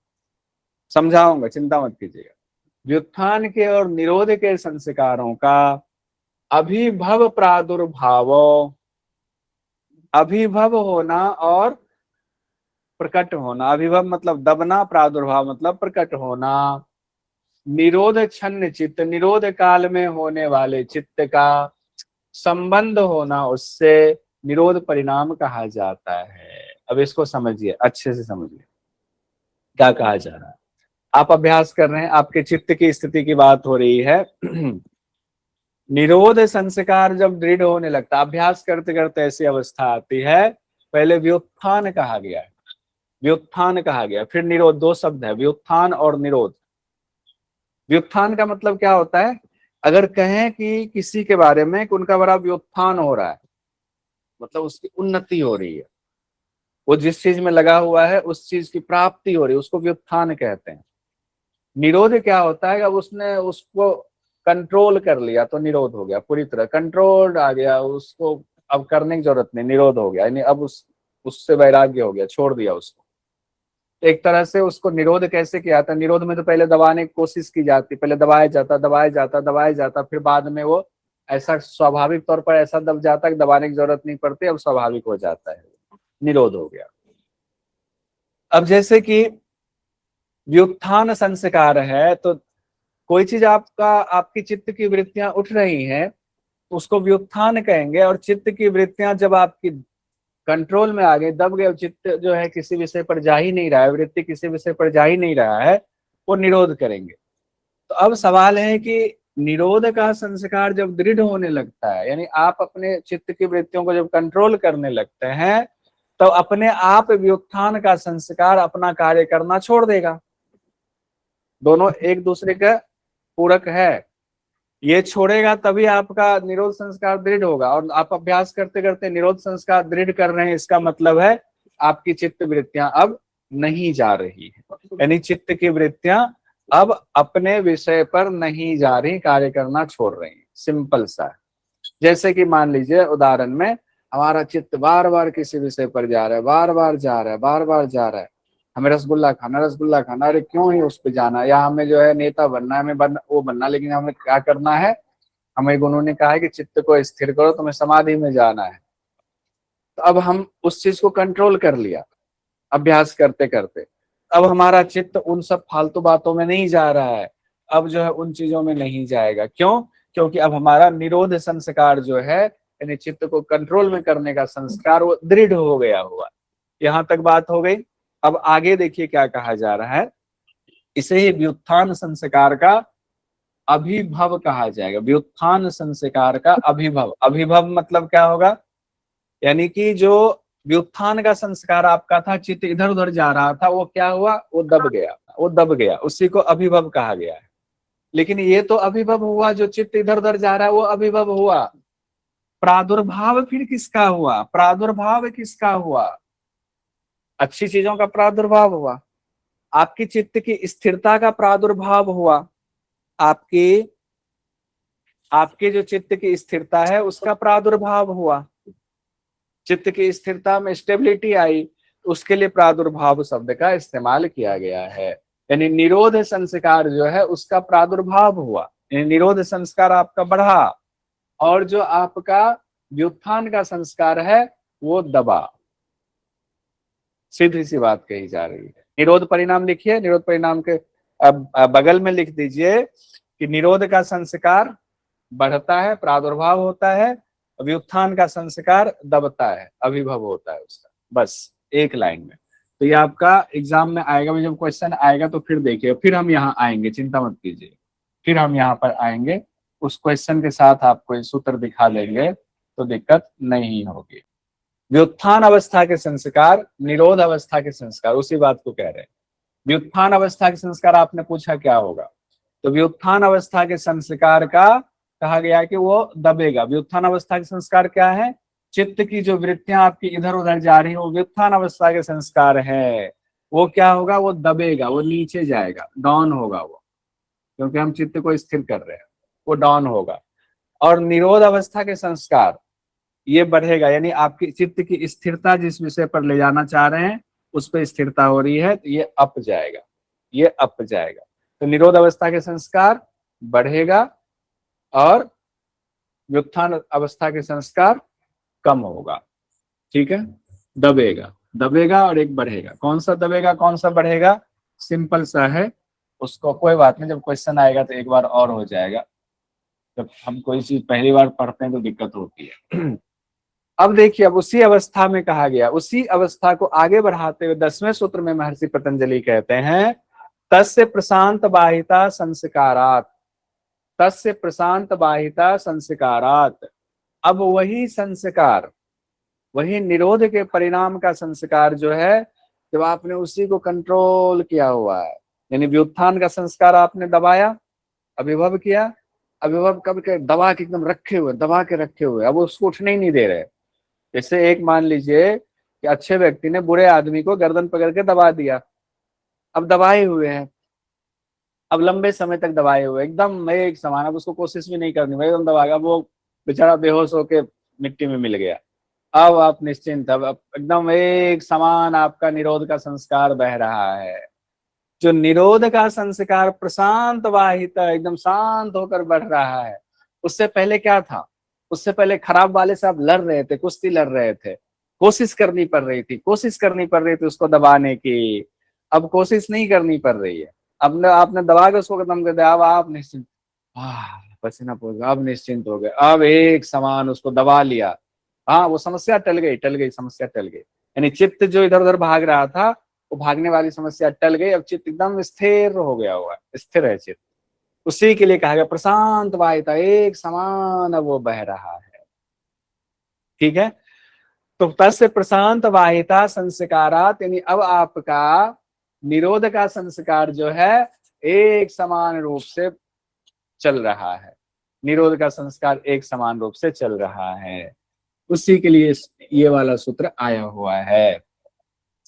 समझाऊंगा, चिंता मत कीजिएगा। व्युत्थान के और निरोध के संस्कारों का अभिभव प्रादुर्भाव, अभिभव होना और प्रकट होना, अभिभव मतलब दबना, प्रादुर्भाव मतलब प्रकट होना, निरोध क्षण चित्त, निरोध काल में होने वाले चित्त का संबंध होना, उससे निरोध परिणाम कहा जाता है। अब इसको समझिए, अच्छे से समझिए क्या कहा जा रहा है। आप अभ्यास कर रहे हैं, आपके चित्त की स्थिति की बात हो रही है। निरोध संस्कार जब दृढ़ होने लगता, अभ्यास करते करते ऐसी अवस्था आती है, पहले व्युत्थान कहा गया है, व्युत्थान कहा गया, फिर निरोध, 2 शब्द है, व्युत्थान और निरोध। व्युत्थान का मतलब क्या होता है, अगर कहें कि किसी के बारे में कि उनका बड़ा व्युत्थान हो रहा है, मतलब उसकी उन्नति हो रही है, वो जिस चीज में लगा हुआ है उस चीज की प्राप्ति हो रही है, उसको व्युत्थान कहते हैं। निरोध क्या होता है, अब उसने उसको कंट्रोल कर लिया तो निरोध हो गया, पूरी तरह कंट्रोल आ गया, उसको अब करने की जरूरत नहीं, निरोध हो गया, यानी अब उससे वैराग्य हो गया, छोड़ दिया उसको। एक तरह से उसको निरोध कैसे किया था, निरोध में तो पहले दबाने की कोशिश की जाती, पहले दबाया जाता, दबाया जाता, दबाया जाता, फिर बाद में वो ऐसा स्वाभाविक तौर पर ऐसा दब जाता कि दबाने की जरूरत नहीं पड़ती, अब स्वाभाविक हो जाता है, निरोध हो गया। अब जैसे कि व्युत्थान संस्कार है, तो कोई चीज आपकी चित्त की वृत्तियां उठ रही हैं तो उसको व्युत्थान कहेंगे। और चित्त की वृत्तियां जब आपकी कंट्रोल में आ गई, दब गए, चित्त जो है किसी विषय पर जा ही नहीं रहा है, वृत्ति किसी विषय पर जा ही नहीं रहा है, वो निरोध करेंगे। तो अब सवाल है कि निरोध का संस्कार जब दृढ़ होने लगता है, यानी आप अपने चित्त की वृत्तियों को जब कंट्रोल करने लगते हैं, तो अपने आप व्युत्थान का संस्कार अपना कार्य करना छोड़ देगा। दोनों एक दूसरे का पूरक है। ये छोड़ेगा तभी आपका निरोध संस्कार दृढ़ होगा। और आप अभ्यास करते करते निरोध संस्कार दृढ़ कर रहे हैं, इसका मतलब है आपकी चित्त वृत्तियां अब नहीं जा रही है, यानी चित्त की वृत्तियां अब अपने विषय पर नहीं जा रही, कार्य करना छोड़ रही है। सिंपल सा है। जैसे कि मान लीजिए उदाहरण में, हमारा चित्त बार बार किसी विषय पर जा रहा है, बार बार जा रहा है, बार बार जा रहा है, हमें रसगुल्ला खाना, रसगुल्ला खाना, अरे क्यों ही उस पर जाना, या हमें जो है नेता बनना है, हमें वो बनना, लेकिन हमें क्या करना है, हमें गुरु ने कहा है कि चित्त को स्थिर करो, तुम्हें समाधि में जाना है। तो अब हम उस चीज को कंट्रोल कर लिया अभ्यास करते करते, अब हमारा चित्त उन सब फालतू बातों में नहीं जा रहा है, अब जो है उन चीजों में नहीं जाएगा। क्यों? क्योंकि अब हमारा निरोध संस्कार जो है, यानी चित्त को कंट्रोल में करने का संस्कार, वो दृढ़ हो गया हुआ। यहां तक बात हो गई। अब आगे देखिए क्या कहा जा रहा है, इसे ही व्युत्थान संस्कार का अभिभव कहा जाएगा। व्युत्थान संस्कार का अभिभव, अभिभव मतलब क्या होगा, यानी कि जो व्युत्थान का संस्कार आपका था, चित्त इधर उधर जा रहा था, वो क्या हुआ, वो दब गया, वो दब गया, उसी को अभिभव कहा गया है। लेकिन ये तो अभिभव हुआ, जो चित्त इधर उधर जा रहा है वो अभिभव हुआ। प्रादुर्भाव फिर किसका हुआ, प्रादुर्भाव किसका हुआ, अच्छी चीजों का प्रादुर्भाव हुआ, आपकी चित्त की स्थिरता का प्रादुर्भाव हुआ, आपकी आपके जो चित्त की स्थिरता है उसका प्रादुर्भाव हुआ। चित्त की स्थिरता में स्टेबिलिटी आई, उसके लिए प्रादुर्भाव शब्द का इस्तेमाल किया गया है। यानी निरोध संस्कार जो है उसका प्रादुर्भाव हुआ, यानी निरोध संस्कार आपका बढ़ा, और जो आपका व्युत्थान का संस्कार है वो दबा। सीधी सी बात कही जा रही है। निरोध परिणाम लिखिए, निरोध परिणाम के अब बगल में लिख दीजिए कि निरोध का संस्कार बढ़ता है, प्रादुर्भाव होता है, व्युत्थान का संस्कार दबता है, अभिभव होता है उसका, बस एक लाइन में। तो ये आपका एग्जाम में आएगा, जब क्वेश्चन आएगा तो फिर देखिए, फिर हम यहाँ आएंगे, चिंता मत कीजिए, फिर हम यहाँ पर आएंगे, उस क्वेश्चन के साथ आपको ये सूत्र दिखा देंगे, तो दिक्कत नहीं होगी। व्युत्थान अवस्था के संस्कार, निरोध अवस्था के संस्कार, उसी बात को कह रहे हैं। व्युत्थान अवस्था के संस्कार आपने पूछा क्या होगा, तो व्युत्थान अवस्था के संस्कार का कहा गया कि वो दबेगा। व्युत्थान अवस्था के संस्कार क्या है, चित्त की जो वृत्तियां आपकी इधर उधर जा रही है, वो व्युत्थान अवस्था के संस्कार है। वो क्या होगा, वो दबेगा, वो नीचे जाएगा, डाउन होगा वो, क्योंकि हम चित्त को स्थिर कर रहे हैं, वो डाउन होगा। और निरोध अवस्था के संस्कार ये बढ़ेगा, यानी आपकी चित्त की स्थिरता जिस विषय पर ले जाना चाह रहे हैं उस पर स्थिरता हो रही है, तो ये अप जाएगा, ये अप जाएगा। तो निरोध अवस्था के संस्कार बढ़ेगा और व्युत्थान अवस्था के संस्कार कम होगा। ठीक है, दबेगा, दबेगा और एक बढ़ेगा। कौन सा दबेगा कौन सा बढ़ेगा, सिंपल सा है, उसको कोई बात नहीं, जब क्वेश्चन आएगा तो एक बार और हो जाएगा। जब हम कोई चीज पहली बार पढ़ते हैं तो दिक्कत होती है। अब देखिए, अब उसी अवस्था में कहा गया, उसी अवस्था को आगे बढ़ाते हुए 10वें सूत्र में महर्षि पतंजलि कहते हैं, तस्य प्रशांत बाहिता संस्कारात, तस्य प्रशांत बाहिता संस्कारात। अब वही संस्कार, वही निरोध के परिणाम का संस्कार जो है, जब आपने उसी को कंट्रोल किया हुआ है, यानी व्युत्थान का संस्कार आपने दबाया, अभिभव किया, अभिभव कब के दबा के एकदम रखे हुए, दबा के रखे हुए, अब उसको उठने ही नहीं दे रहे। जैसे एक मान लीजिए कि अच्छे व्यक्ति ने बुरे आदमी को गर्दन पकड़ के दबा दिया, अब दबाए हुए हैं, अब लंबे समय तक दबाए हुए एकदम एक समान, अब उसको कोशिश भी नहीं करनी भाई, एकदम दबाएगा, वो बेचारा बेहोश होके मिट्टी में मिल गया। अब आप निश्चिंत, अब एकदम एक समान आपका निरोध का संस्कार बह रहा है। जो निरोध का संस्कार प्रशांत वाहित एकदम शांत होकर बढ़ रहा है, उससे पहले क्या था, उससे पहले खराब वाले से आप लड़ रहे थे, कुश्ती लड़ रहे थे, कोशिश करनी पड़ रही थी, कोशिश करनी पड़ रही थी उसको दबाने की। अब कोशिश नहीं करनी पड़ रही है, अपने आपने दबा के उसको खत्म कर दिया, अब आप निश्चिंत, पसीना पोछ गया, अब निश्चिंत हो गए, अब एक समान उसको दबा लिया। हाँ, वो समस्या टल गई, टल गई, समस्या टल गई। यानी चित्त जो इधर उधर भाग रहा था, वो भागने वाली समस्या टल गई, अब चित्त एकदम स्थिर हो गया हुआ है, स्थिर है चित्त। उसी के लिए कहा गया प्रशांत वायता, एक समान अब वो बह रहा है। ठीक है, तो तस्य प्रशांत वाहिता संस्कारात, यानी अब आपका निरोध का संस्कार जो है एक समान रूप से चल रहा है, निरोध का संस्कार एक समान रूप से चल रहा है। उसी के लिए ये वाला सूत्र आया हुआ है,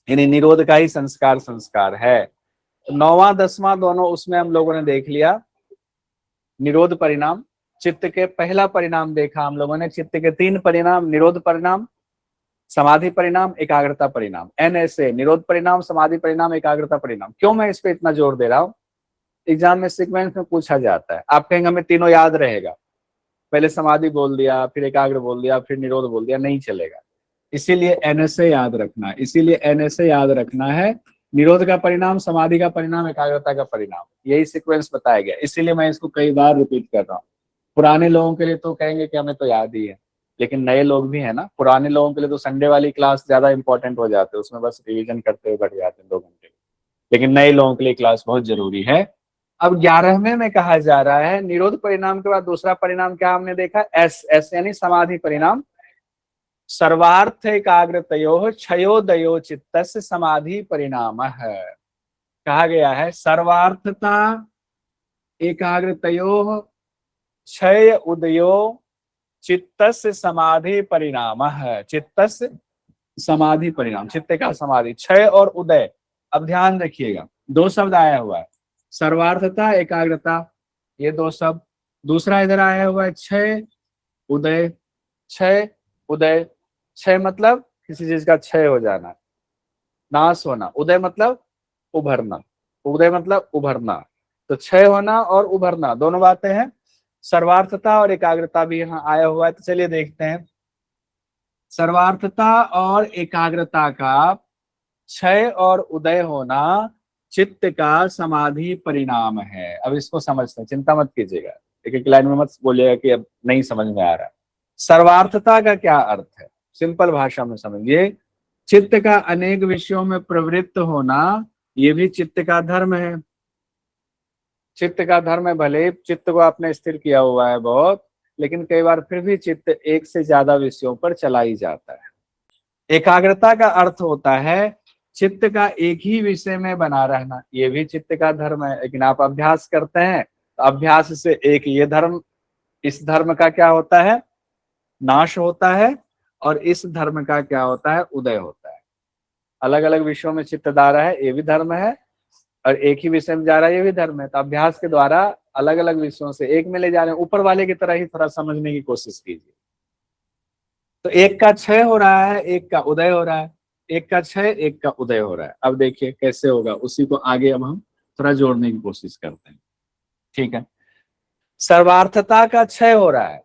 यानी निरोध का ही संस्कार संस्कार है। तो 9वां 10वां दोनों उसमें हम लोगों ने देख लिया। निरोध परिणाम, चित्त के पहला परिणाम देखा हम लोगों ने, चित्त के 3 परिणाम, निरोध परिणाम, समाधि परिणाम, एकाग्रता परिणाम, NSA, निरोध परिणाम, समाधि परिणाम, एकाग्रता परिणाम। क्यों मैं इस पे इतना जोर दे रहा हूँ, एग्जाम में सीक्वेंस में पूछा जाता है, आप कहेंगे हमें तीनों याद रहेगा, पहले समाधि बोल दिया, फिर एकाग्र बोल दिया, फिर निरोध बोल दिया, नहीं चलेगा। इसीलिए NSA याद रखना है, इसीलिए NSA याद रखना है, निरोध का परिणाम, समाधि का परिणाम, एकाग्रता का परिणाम, यही सीक्वेंस बताया गया। इसीलिए मैं इसको कई बार रिपीट कर रहा हूँ। पुराने लोगों के लिए तो कहेंगे कि हमें तो याद ही है, लेकिन नए लोग भी है ना, पुराने लोगों के लिए तो संडे वाली क्लास ज्यादा इंपॉर्टेंट हो जाते हैं, उसमें बस रिवीजन करते हुए बढ़ जाते हैं 2 घंटे, लेकिन नए लोगों के लिए क्लास बहुत जरूरी है। अब 11वें में कहा जा रहा है, निरोध परिणाम के बाद दूसरा परिणाम क्या हमने देखा, एस यानी समाधि परिणाम। सर्वार्थ एकाग्रतयो क्षयोदयो चित्तस्य समाधि परिणाम है। कहा गया है सर्वार्थता एकाग्रतयो क्षय उदयो चित्तस्य समाधि परिणाम है। चित्तस्य समाधि परिणाम, चित्त का समाधि, क्षय और उदय। अब ध्यान रखिएगा, 2 शब्द आया हुआ है, सर्वार्थता एकाग्रता, ये 2 शब्द। दूसरा इधर आया हुआ है क्षय उदय, क्षय उदय। क्षय मतलब किसी चीज का क्षय हो जाना, नाश होना। उदय मतलब उभरना, उदय मतलब उभरना। तो क्षय होना और उभरना दोनों बातें हैं। सर्वार्थता और एकाग्रता भी यहाँ आया हुआ है, तो चलिए देखते हैं। सर्वार्थता और एकाग्रता का क्षय और उदय होना चित्त का समाधि परिणाम है। अब इसको समझते हैं, चिंता मत कीजिएगा, एक एक लाइन में मत बोलिएगा कि अब नहीं समझ में आ रहा। सर्वार्थता का क्या अर्थ है, सिंपल भाषा में समझिए, चित्त का अनेक विषयों में प्रवृत्त होना, ये भी चित्त का धर्म है। चित्त का धर्म है, भले चित्त को आपने स्थिर किया हुआ है बहुत, लेकिन कई बार फिर भी चित्त एक से ज्यादा विषयों पर चला ही जाता है। एकाग्रता का अर्थ होता है चित्त का एक ही विषय में बना रहना, ये भी चित्त का धर्म है। लेकिन आप अभ्यास करते हैं तो अभ्यास से एक ये धर्म, इस धर्म का क्या होता है, नाश होता है, और इस धर्म का क्या होता है, उदय होता है। अलग अलग विषयों में चित्त जा रहा है, ये भी धर्म है, और एक ही विषय में जा रहा है, ये भी धर्म है। तो अभ्यास के द्वारा अलग अलग विषयों से एक में ले जा रहे हैं, ऊपर वाले की तरह ही थोड़ा समझने की कोशिश कीजिए। तो एक का क्षय हो रहा है, एक का उदय हो रहा है, एक का क्षय, एक का उदय हो रहा है। अब देखिए कैसे होगा, उसी को आगे अब हम थोड़ा जोड़ने की कोशिश करते हैं। ठीक है, सर्वार्थता का क्षय हो रहा है,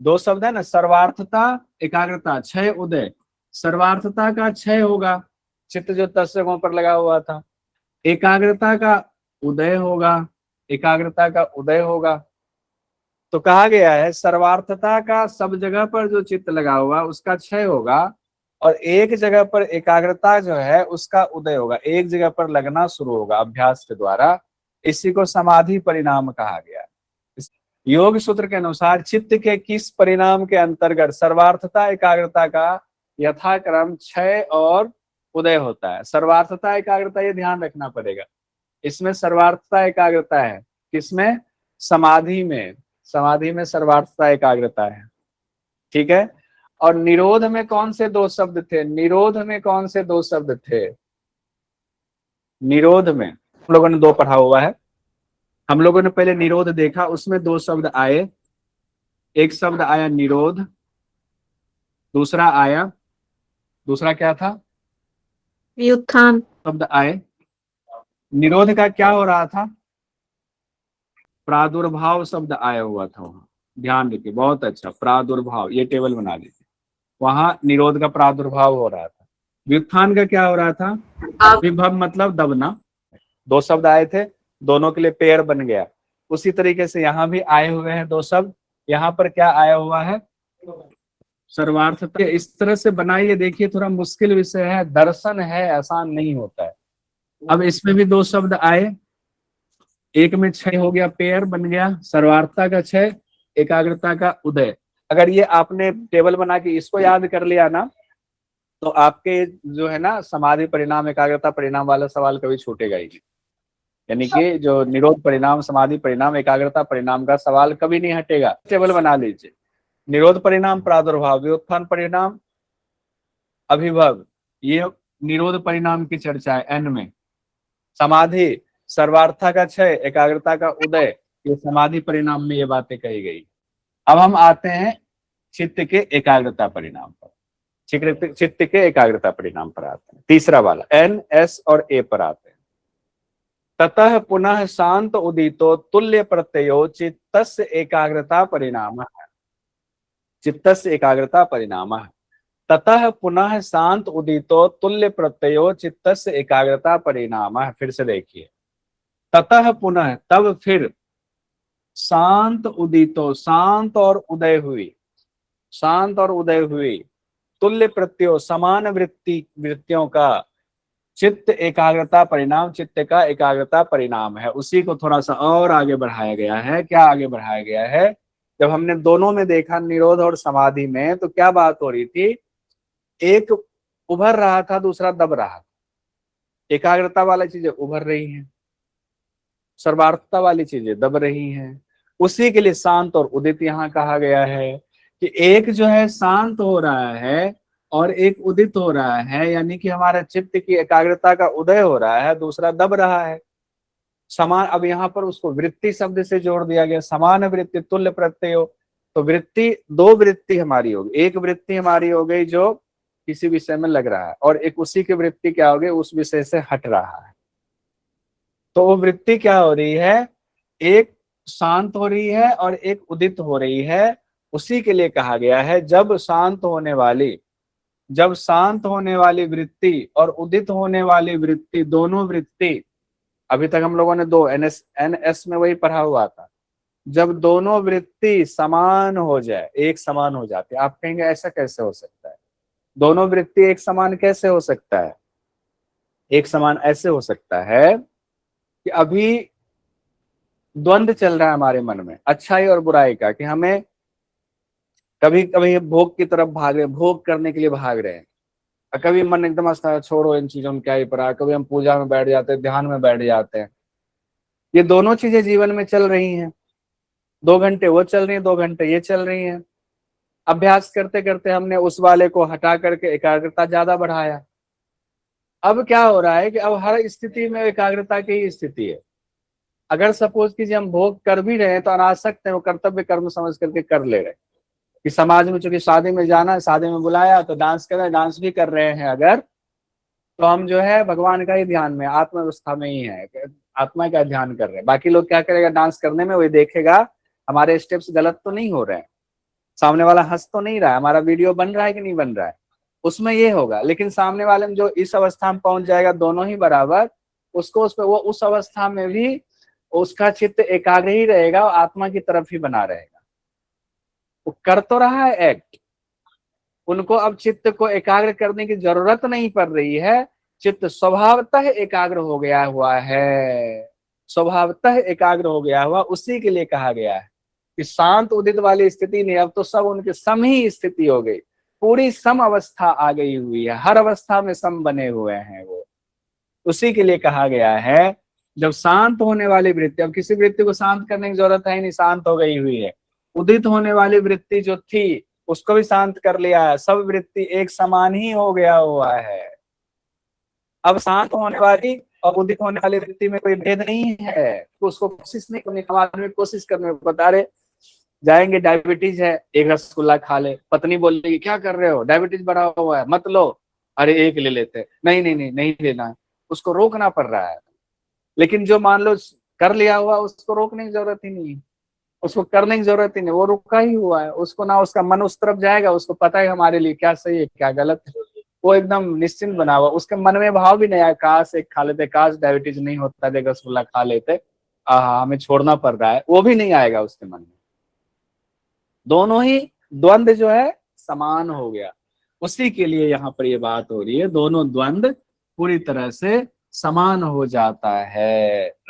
2 शब्द है ना, सर्वार्थता एकाग्रता, क्षय उदय। सर्वार्थता का क्षय होगा, चित्त जो तत्संगों पर लगा हुआ था। एकाग्रता का उदय होगा, एकाग्रता का उदय होगा। तो कहा गया है सर्वार्थता का सब जगह पर जो चित्त लगा हुआ उसका क्षय होगा, और एक जगह पर एकाग्रता जो है उसका उदय होगा, एक जगह पर लगना शुरू होगा अभ्यास के द्वारा। इसी को समाधि परिणाम कहा गया। योग सूत्र के अनुसार चित्त के किस परिणाम के अंतर्गत सर्वार्थता एकाग्रता का यथाक्रम क्षय और उदय होता है। सर्वार्थता एकाग्रता, ये ध्यान रखना पड़ेगा, इसमें सर्वार्थता एकाग्रता है, किसमें, समाधि में। समाधि में सर्वार्थता एकाग्रता है, ठीक है। और निरोध में कौन से 2 शब्द थे, निरोध में कौन से 2 शब्द थे, निरोध में हम लोगों ने 2 पढ़ा हुआ है। हम लोगों ने पहले निरोध देखा, उसमें 2 शब्द आए, एक शब्द आया निरोध, दूसरा क्या था, व्युत्थान। शब्द आए। निरोध का क्या हो रहा था, प्रादुर्भाव शब्द आया हुआ था वहां, ध्यान रखिए, बहुत अच्छा, प्रादुर्भाव, ये टेबल बना लीजिए, वहां निरोध का प्रादुर्भाव हो रहा था। व्युत्थान का क्या हो रहा था, विभव मतलब दबना। 2 शब्द आए थे, दोनों के लिए पेयर बन गया। उसी तरीके से यहाँ भी आए हुए हैं दो शब्द। यहाँ पर क्या आया हुआ है, सर्वार्थता। इस तरह से बनाइए, देखिए थोड़ा मुश्किल विषय है, दर्शन है, आसान नहीं होता है। अब इसमें भी दो शब्द आए, एक में क्षय हो गया, पेयर बन गया, सर्वार्थता का क्षय, एकाग्रता का उदय। अगर ये आपने टेबल बना के इसको याद कर लिया ना, तो आपके जो है ना समाधि परिणाम एकाग्रता परिणाम वाला सवाल कभी छूटेगा ही नहीं। यानी कि जो निरोध परिणाम समाधि परिणाम एकाग्रता परिणाम का सवाल कभी नहीं हटेगा। टेबल बना लीजिए, निरोध परिणाम प्रादुर्भाव, व्युत्थान परिणाम अभिभव, ये निरोध परिणाम की चर्चा है एन में। समाधि सर्वार्था का क्षय एकाग्रता का उदय, ये समाधि परिणाम में ये बातें कही गई। अब हम आते हैं चित्त के एकाग्रता परिणाम पर, चित्त के एकाग्रता परिणाम पर आते हैं। तीसरा वाला एन एस और ए पर आते हैं। ततः पुनः शांत उदितो तुल्य प्रत्ययो चित्तस्य एकाग्रता परिणाम, चित्तस्य एकाग्रता परिणाम। ततः पुनः शांत उदितो तुल्य प्रत्ययो चित्तस्य एकाग्रता परिणाम। फिर से देखिए, ततः पुनः तब फिर, शांत उदितो शांत और उदय हुई, शांत और उदय हुई, तुल्य प्रत्ययो समान वृत्तियों का चित्त एकाग्रता परिणाम, चित्त का एकाग्रता परिणाम है। उसी को थोड़ा सा और आगे बढ़ाया गया है। क्या आगे बढ़ाया गया है, जब हमने दोनों में देखा निरोध और समाधि में, तो क्या बात हो रही थी, एक उभर रहा था, दूसरा दब रहा था। एकाग्रता वाली चीजें उभर रही हैं, सर्वार्थता वाली चीजें दब रही हैं। उसी के लिए शांत और उदित यहाँ कहा गया है कि एक जो है शांत हो रहा है और एक उदित हो रहा है, यानी कि हमारा चित्त की एकाग्रता का उदय हो रहा है, दूसरा दब रहा है। समान, अब यहाँ पर उसको वृत्ति शब्द से जोड़ दिया गया, समान वृत्ति तुल्य प्रत्यय। तो वृत्ति, दो वृत्ति हमारी होगी, एक वृत्ति हमारी हो गई जो किसी विषय में लग रहा है, और एक उसी की वृत्ति क्या हो गई, उस विषय से हट रहा है। तो वो वृत्ति क्या हो रही है, एक शांत हो रही है और एक उदित हो रही है। उसी के लिए कहा गया है जब शांत होने वाली वृत्ति और उदित होने वाली वृत्ति, दोनों वृत्ति, अभी तक हम लोगों ने दो एन एस में वही पढ़ा हुआ था, जब दोनों वृत्ति समान हो जाए, एक समान हो जाती है। आप कहेंगे ऐसा कैसे हो सकता है, दोनों वृत्ति एक समान कैसे हो सकता है? एक समान ऐसे हो सकता है कि अभी द्वंद्व चल रहा है हमारे मन में अच्छाई और बुराई का, कि हमें कभी कभी भोग की तरफ भाग रहे, भोग करने के लिए भाग रहे हैं, और कभी मन एकदम छोड़ो इन चीजों में क्या ही पड़ा, कभी हम पूजा में बैठ जाते हैं, ध्यान में बैठ जाते हैं। ये दोनों चीजें जीवन में चल रही हैं, 2 घंटे वो चल रही हैं, 2 घंटे ये चल रही हैं। अभ्यास करते करते हमने उस वाले को हटा करके एकाग्रता ज्यादा बढ़ाया। अब क्या हो रहा है कि अब हर स्थिति में एकाग्रता की ही स्थिति है। अगर सपोज कीजिए हम भोग कर भी रहे हैं तो अनासक्त है, वो कर्तव्य कर्म समझ करके कर ले रहे हैं। कि समाज में चूंकि शादी में जाना है, शादी में बुलाया तो डांस कर रहे हैं, डांस भी कर रहे हैं अगर, तो हम जो है भगवान का ही ध्यान में, आत्म अवस्था में ही है, आत्मा का ध्यान कर रहे हैं। बाकी लोग क्या करेगा डांस करने में, वही देखेगा हमारे स्टेप्स गलत तो नहीं हो रहे हैं, सामने वाला हंस तो नहीं रहा है, हमारा वीडियो बन रहा है कि नहीं बन रहा है, उसमें ये होगा। लेकिन सामने वाले में जो इस अवस्था में पहुंच जाएगा, दोनों ही बराबर, उसको उस पर, वो उस अवस्था में भी उसका चित्त एकाग्र ही रहेगा और आत्मा की तरफ ही बना रहेगा। वो कर तो रहा है एक्ट, उनको अब चित्त को एकाग्र करने की जरूरत नहीं पड़ रही है, चित्त स्वभावतः एकाग्र हो गया हुआ है, स्वभावतः एकाग्र हो गया हुआ। उसी के लिए कहा गया है कि शांत उदित वाली स्थिति नहीं, अब तो सब उनके सम ही स्थिति हो गई, पूरी सम अवस्था आ गई हुई है, हर अवस्था में सम बने हुए हैं वो। उसी के लिए कहा गया है जब शांत होने वाली वृत्ति, अब किसी वृत्ति को शांत करने की जरूरत है नहीं, शांत हो गई हुई है। उदित होने वाली वृत्ति जो थी उसको भी शांत कर लिया है, सब वृत्ति एक समान ही हो गया हुआ है। अब शांत होने वाली और उदित होने वाली वृत्ति में कोई भेद नहीं है, तो उसको कोशिश नहीं करनी। आदमी कोशिश करने को बता रहे, जाएंगे डायबिटीज है, एक रसगुल्ला खा ले, पत्नी बोलेगी क्या कर रहे हो, डायबिटीज बढ़ा हुआ है मत लो, अरे एक ले लेते, नहीं नहीं नहीं नहीं लेना, उसको रोकना पड़ रहा है। लेकिन जो मान लो कर लिया हुआ, उसको रोकने की जरूरत ही नहीं, उसको करने की जरूरत ही नहीं, वो रुका ही हुआ है। उसको ना उसका मन उस तरफ जाएगा, उसको पता है हमारे लिए क्या सही है क्या गलत है, वो एकदम निश्चिंत बना हुआ, उसके मन में भाव भी नहीं आया काश एक खा लेते, काश डायबिटीज नहीं होता, देख रसगुल्ला खा लेते, हमें छोड़ना पड़ रहा है, वो भी नहीं आएगा उसके मन में। दोनों ही द्वंद जो है समान हो गया, उसी के लिए यहाँ पर ये बात हो रही है, दोनों द्वंद पूरी तरह से समान हो जाता है।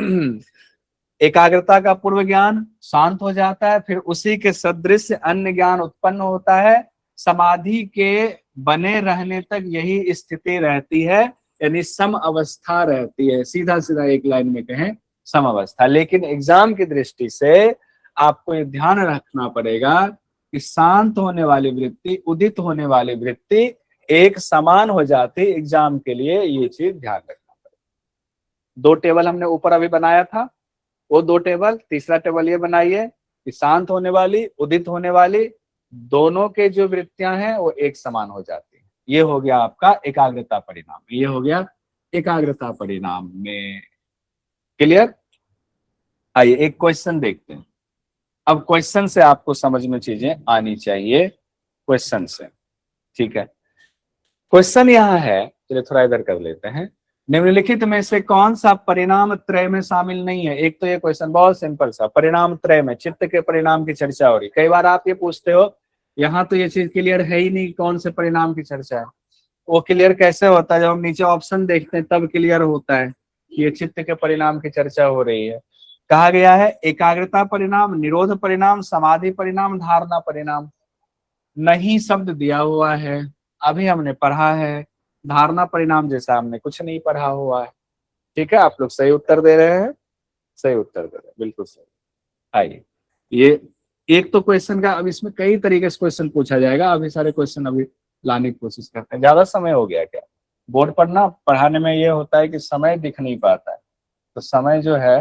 एकाग्रता का पूर्व ज्ञान शांत हो जाता है, फिर उसी के सदृश अन्य ज्ञान उत्पन्न होता है, समाधि के बने रहने तक यही स्थिति रहती है, यानी सम अवस्था रहती है, सीधा सीधा एक लाइन में कहें सम अवस्था। लेकिन एग्जाम की दृष्टि से आपको ये ध्यान रखना पड़ेगा कि शांत होने वाली वृत्ति, उदित होने वाली वृत्ति एक समान हो जाती, एग्जाम के लिए ये चीज ध्यान रखना पड़ेगा। 2 टेबल हमने ऊपर अभी बनाया था, वो 2 टेबल, तीसरा टेबल ये बनाइए कि शांत होने वाली, उदित होने वाली, दोनों के जो वृत्तियां हैं वो एक समान हो जाती है। ये हो गया आपका एकाग्रता परिणाम, ये हो गया एकाग्रता परिणाम में। क्लियर? आइए एक क्वेश्चन देखते हैं। अब क्वेश्चन से आपको समझ में चीजें आनी चाहिए, क्वेश्चन से, ठीक है। क्वेश्चन यहाँ है, चलिए थोड़ा इधर कर लेते हैं, निम्नलिखित में से कौन सा परिणाम त्रय में शामिल नहीं है। एक तो ये क्वेश्चन बहुत सिंपल सा, परिणाम त्रय में चित्त के परिणाम की चर्चा हो रही। कई बार आप ये पूछते हो, यहाँ तो ये चीज क्लियर है ही नहीं कौन से परिणाम की चर्चा है। वो क्लियर कैसे होता है, जब हम नीचे ऑप्शन देखते हैं तब क्लियर होता है कि ये चित्त के परिणाम की चर्चा हो रही है। कहा गया है एकाग्रता परिणाम, निरोध परिणाम, समाधि परिणाम, धारणा परिणाम। नहीं शब्द दिया हुआ है, अभी हमने पढ़ा है। धारणा परिणाम जैसा हमने कुछ नहीं पढ़ा हुआ है। ठीक है, आप लोग सही उत्तर दे रहे हैं, सही उत्तर दे रहे हैं, बिल्कुल सही। आइए, ये एक तो क्वेश्चन का, अब इसमें कई तरीके से क्वेश्चन पूछा जाएगा, अभी सारे क्वेश्चन अभी लाने की कोशिश करते हैं। ज्यादा समय हो गया क्या? बोर्ड पर ना पढ़ाने में ये होता है कि समय दिख नहीं पाता है, तो समय जो है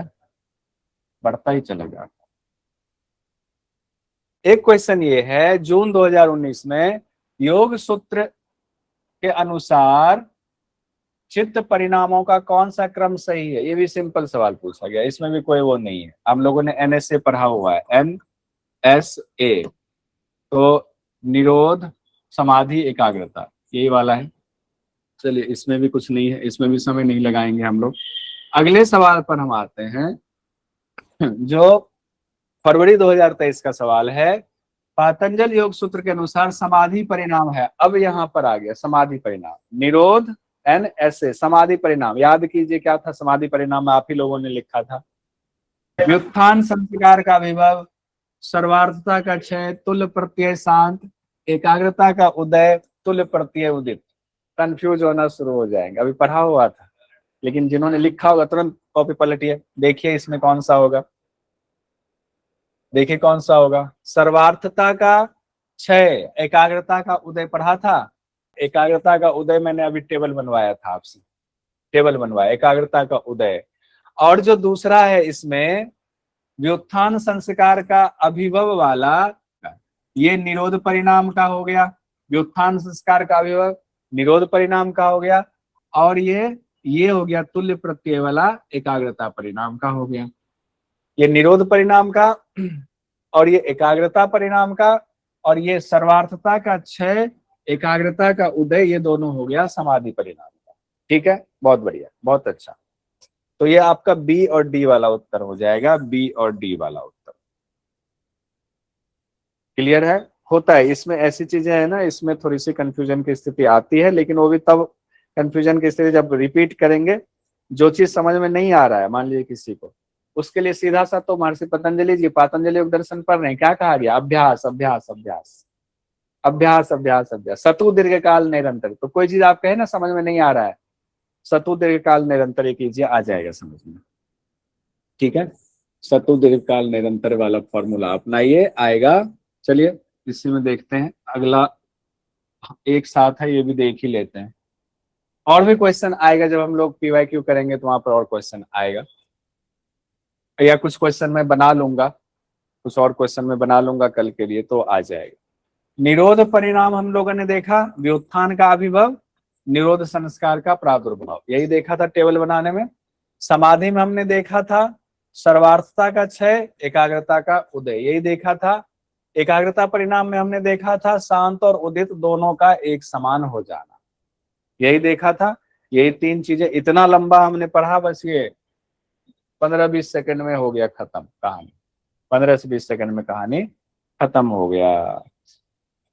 बढ़ता ही चलेगा। एक क्वेश्चन ये है, जून 2019 में योग सूत्र के अनुसार चित्त परिणामों का कौन सा क्रम सही है। ये भी सिंपल सवाल पूछा गया, इसमें भी कोई वो नहीं है। हम लोगों ने NSA पढ़ा हुआ है, NSA, तो निरोध, समाधि, एकाग्रता, यही वाला है। चलिए इसमें भी कुछ नहीं है, इसमें भी समय नहीं लगाएंगे हम लोग। अगले सवाल पर हम आते हैं, जो फरवरी 2023 का सवाल है। पातंजल योग सूत्र के अनुसार समाधि परिणाम है। अब यहाँ पर आ गया समाधि परिणाम, निरोध NSA, समाधि परिणाम। याद कीजिए क्या था समाधि परिणाम, आप ही लोगों ने लिखा था। व्युत्थान संस्कार का विभव, सर्वार्थता का क्षय, तुल्य प्रत्यय शांत, एकाग्रता का उदय, तुल्य प्रत्यय उदित। कंफ्यूज होना शुरू हो जाएंगे, अभी पढ़ा हुआ था, लेकिन जिन्होंने लिखा होगा तुरंत कॉपी पलटिए, देखिए इसमें कौन सा होगा, देखिए कौन सा होगा। सर्वार्थता का क्षय, एकाग्रता का उदय पढ़ा था। एकाग्रता का उदय मैंने अभी टेबल बनवाया था आपसे, टेबल बनवाया एकाग्रता का उदय। और जो दूसरा है इसमें व्युत्थान संस्कार का अभिभव वाला, ये निरोध परिणाम का हो गया। व्युत्थान संस्कार का अभिभव निरोध परिणाम का हो गया। और ये हो गया तुल्य प्रत्यय वाला, एकाग्रता परिणाम का हो गया। ये निरोध परिणाम का और ये एकाग्रता परिणाम का, और ये सर्वार्थता का क्षय, एकाग्रता का उदय, ये दोनों हो गया समाधि परिणाम का। ठीक है, बहुत बढ़िया, बहुत अच्छा। तो ये आपका बी और डी वाला उत्तर हो जाएगा, बी और डी वाला उत्तर। क्लियर है? होता है इसमें ऐसी चीजें है ना, इसमें थोड़ी सी कंफ्यूजन की स्थिति आती है, लेकिन वो भी तब कंफ्यूजन की स्थिति जब रिपीट करेंगे। जो चीज समझ में नहीं आ रहा है, मान लीजिए किसी को, उसके लिए सीधा सा तो महर्षि पतंजलि जी पातंजलि योग दर्शन पढ़ रहे हैं, क्या कहा गया? अभ्यास अभ्यास अभ्यास अभ्यास अभ्यास अभ्यास, सतु दीर्घ काल निरंतर। तो कोई चीज आप कहे ना समझ में नहीं आ रहा है, सतु दीर्घ काल निरंतर कीजिए, आ जाएगा समझ में। ठीक है, सतु दीर्घ काल निरंतर वाला फॉर्मूला अपनाइए, आएगा। चलिए इसी में देखते हैं, अगला एक साथ है, ये भी देख ही लेते हैं। और भी क्वेश्चन आएगा जब हम लोग PYQ करेंगे, तो वहां पर और क्वेश्चन आएगा, या कुछ क्वेश्चन मैं बना लूंगा, कुछ और क्वेश्चन मैं बना लूंगा कल के लिए, तो आ जाएगा। निरोध परिणाम हम लोगों ने देखा, व्युत्थान का अभिभव, निरोध संस्कार का प्रादुर्भाव, यही देखा था टेबल बनाने में। समाधि में हमने देखा था सर्वार्थता का क्षय, एकाग्रता का उदय, यही देखा था। एकाग्रता परिणाम में हमने देखा था शांत और उदित दोनों का एक समान हो जाना। यही देखा था, यही 3 चीजें। इतना लंबा हमने पढ़ा, बस ये 15-20 सेकंड में हो गया खत्म कहानी। 15 से 20 सेकंड में कहानी खत्म हो गया।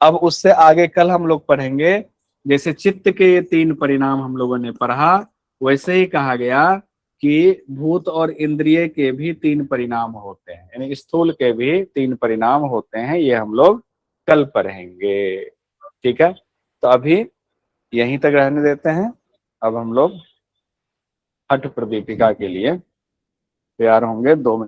अब उससे आगे कल हम लोग पढ़ेंगे, जैसे चित्त के ये 3 परिणाम हम लोगों ने पढ़ा, वैसे ही कहा गया कि भूत और इंद्रिय के भी 3 परिणाम होते हैं, यानी स्थूल के भी 3 परिणाम होते हैं। ये हम लोग कल पढ़ेंगे, ठीक है। तो अभी यहीं तक रहने देते हैं। अब हम लोग हठ प्रदीपिका के लिए तैयार होंगे 2 मिनट।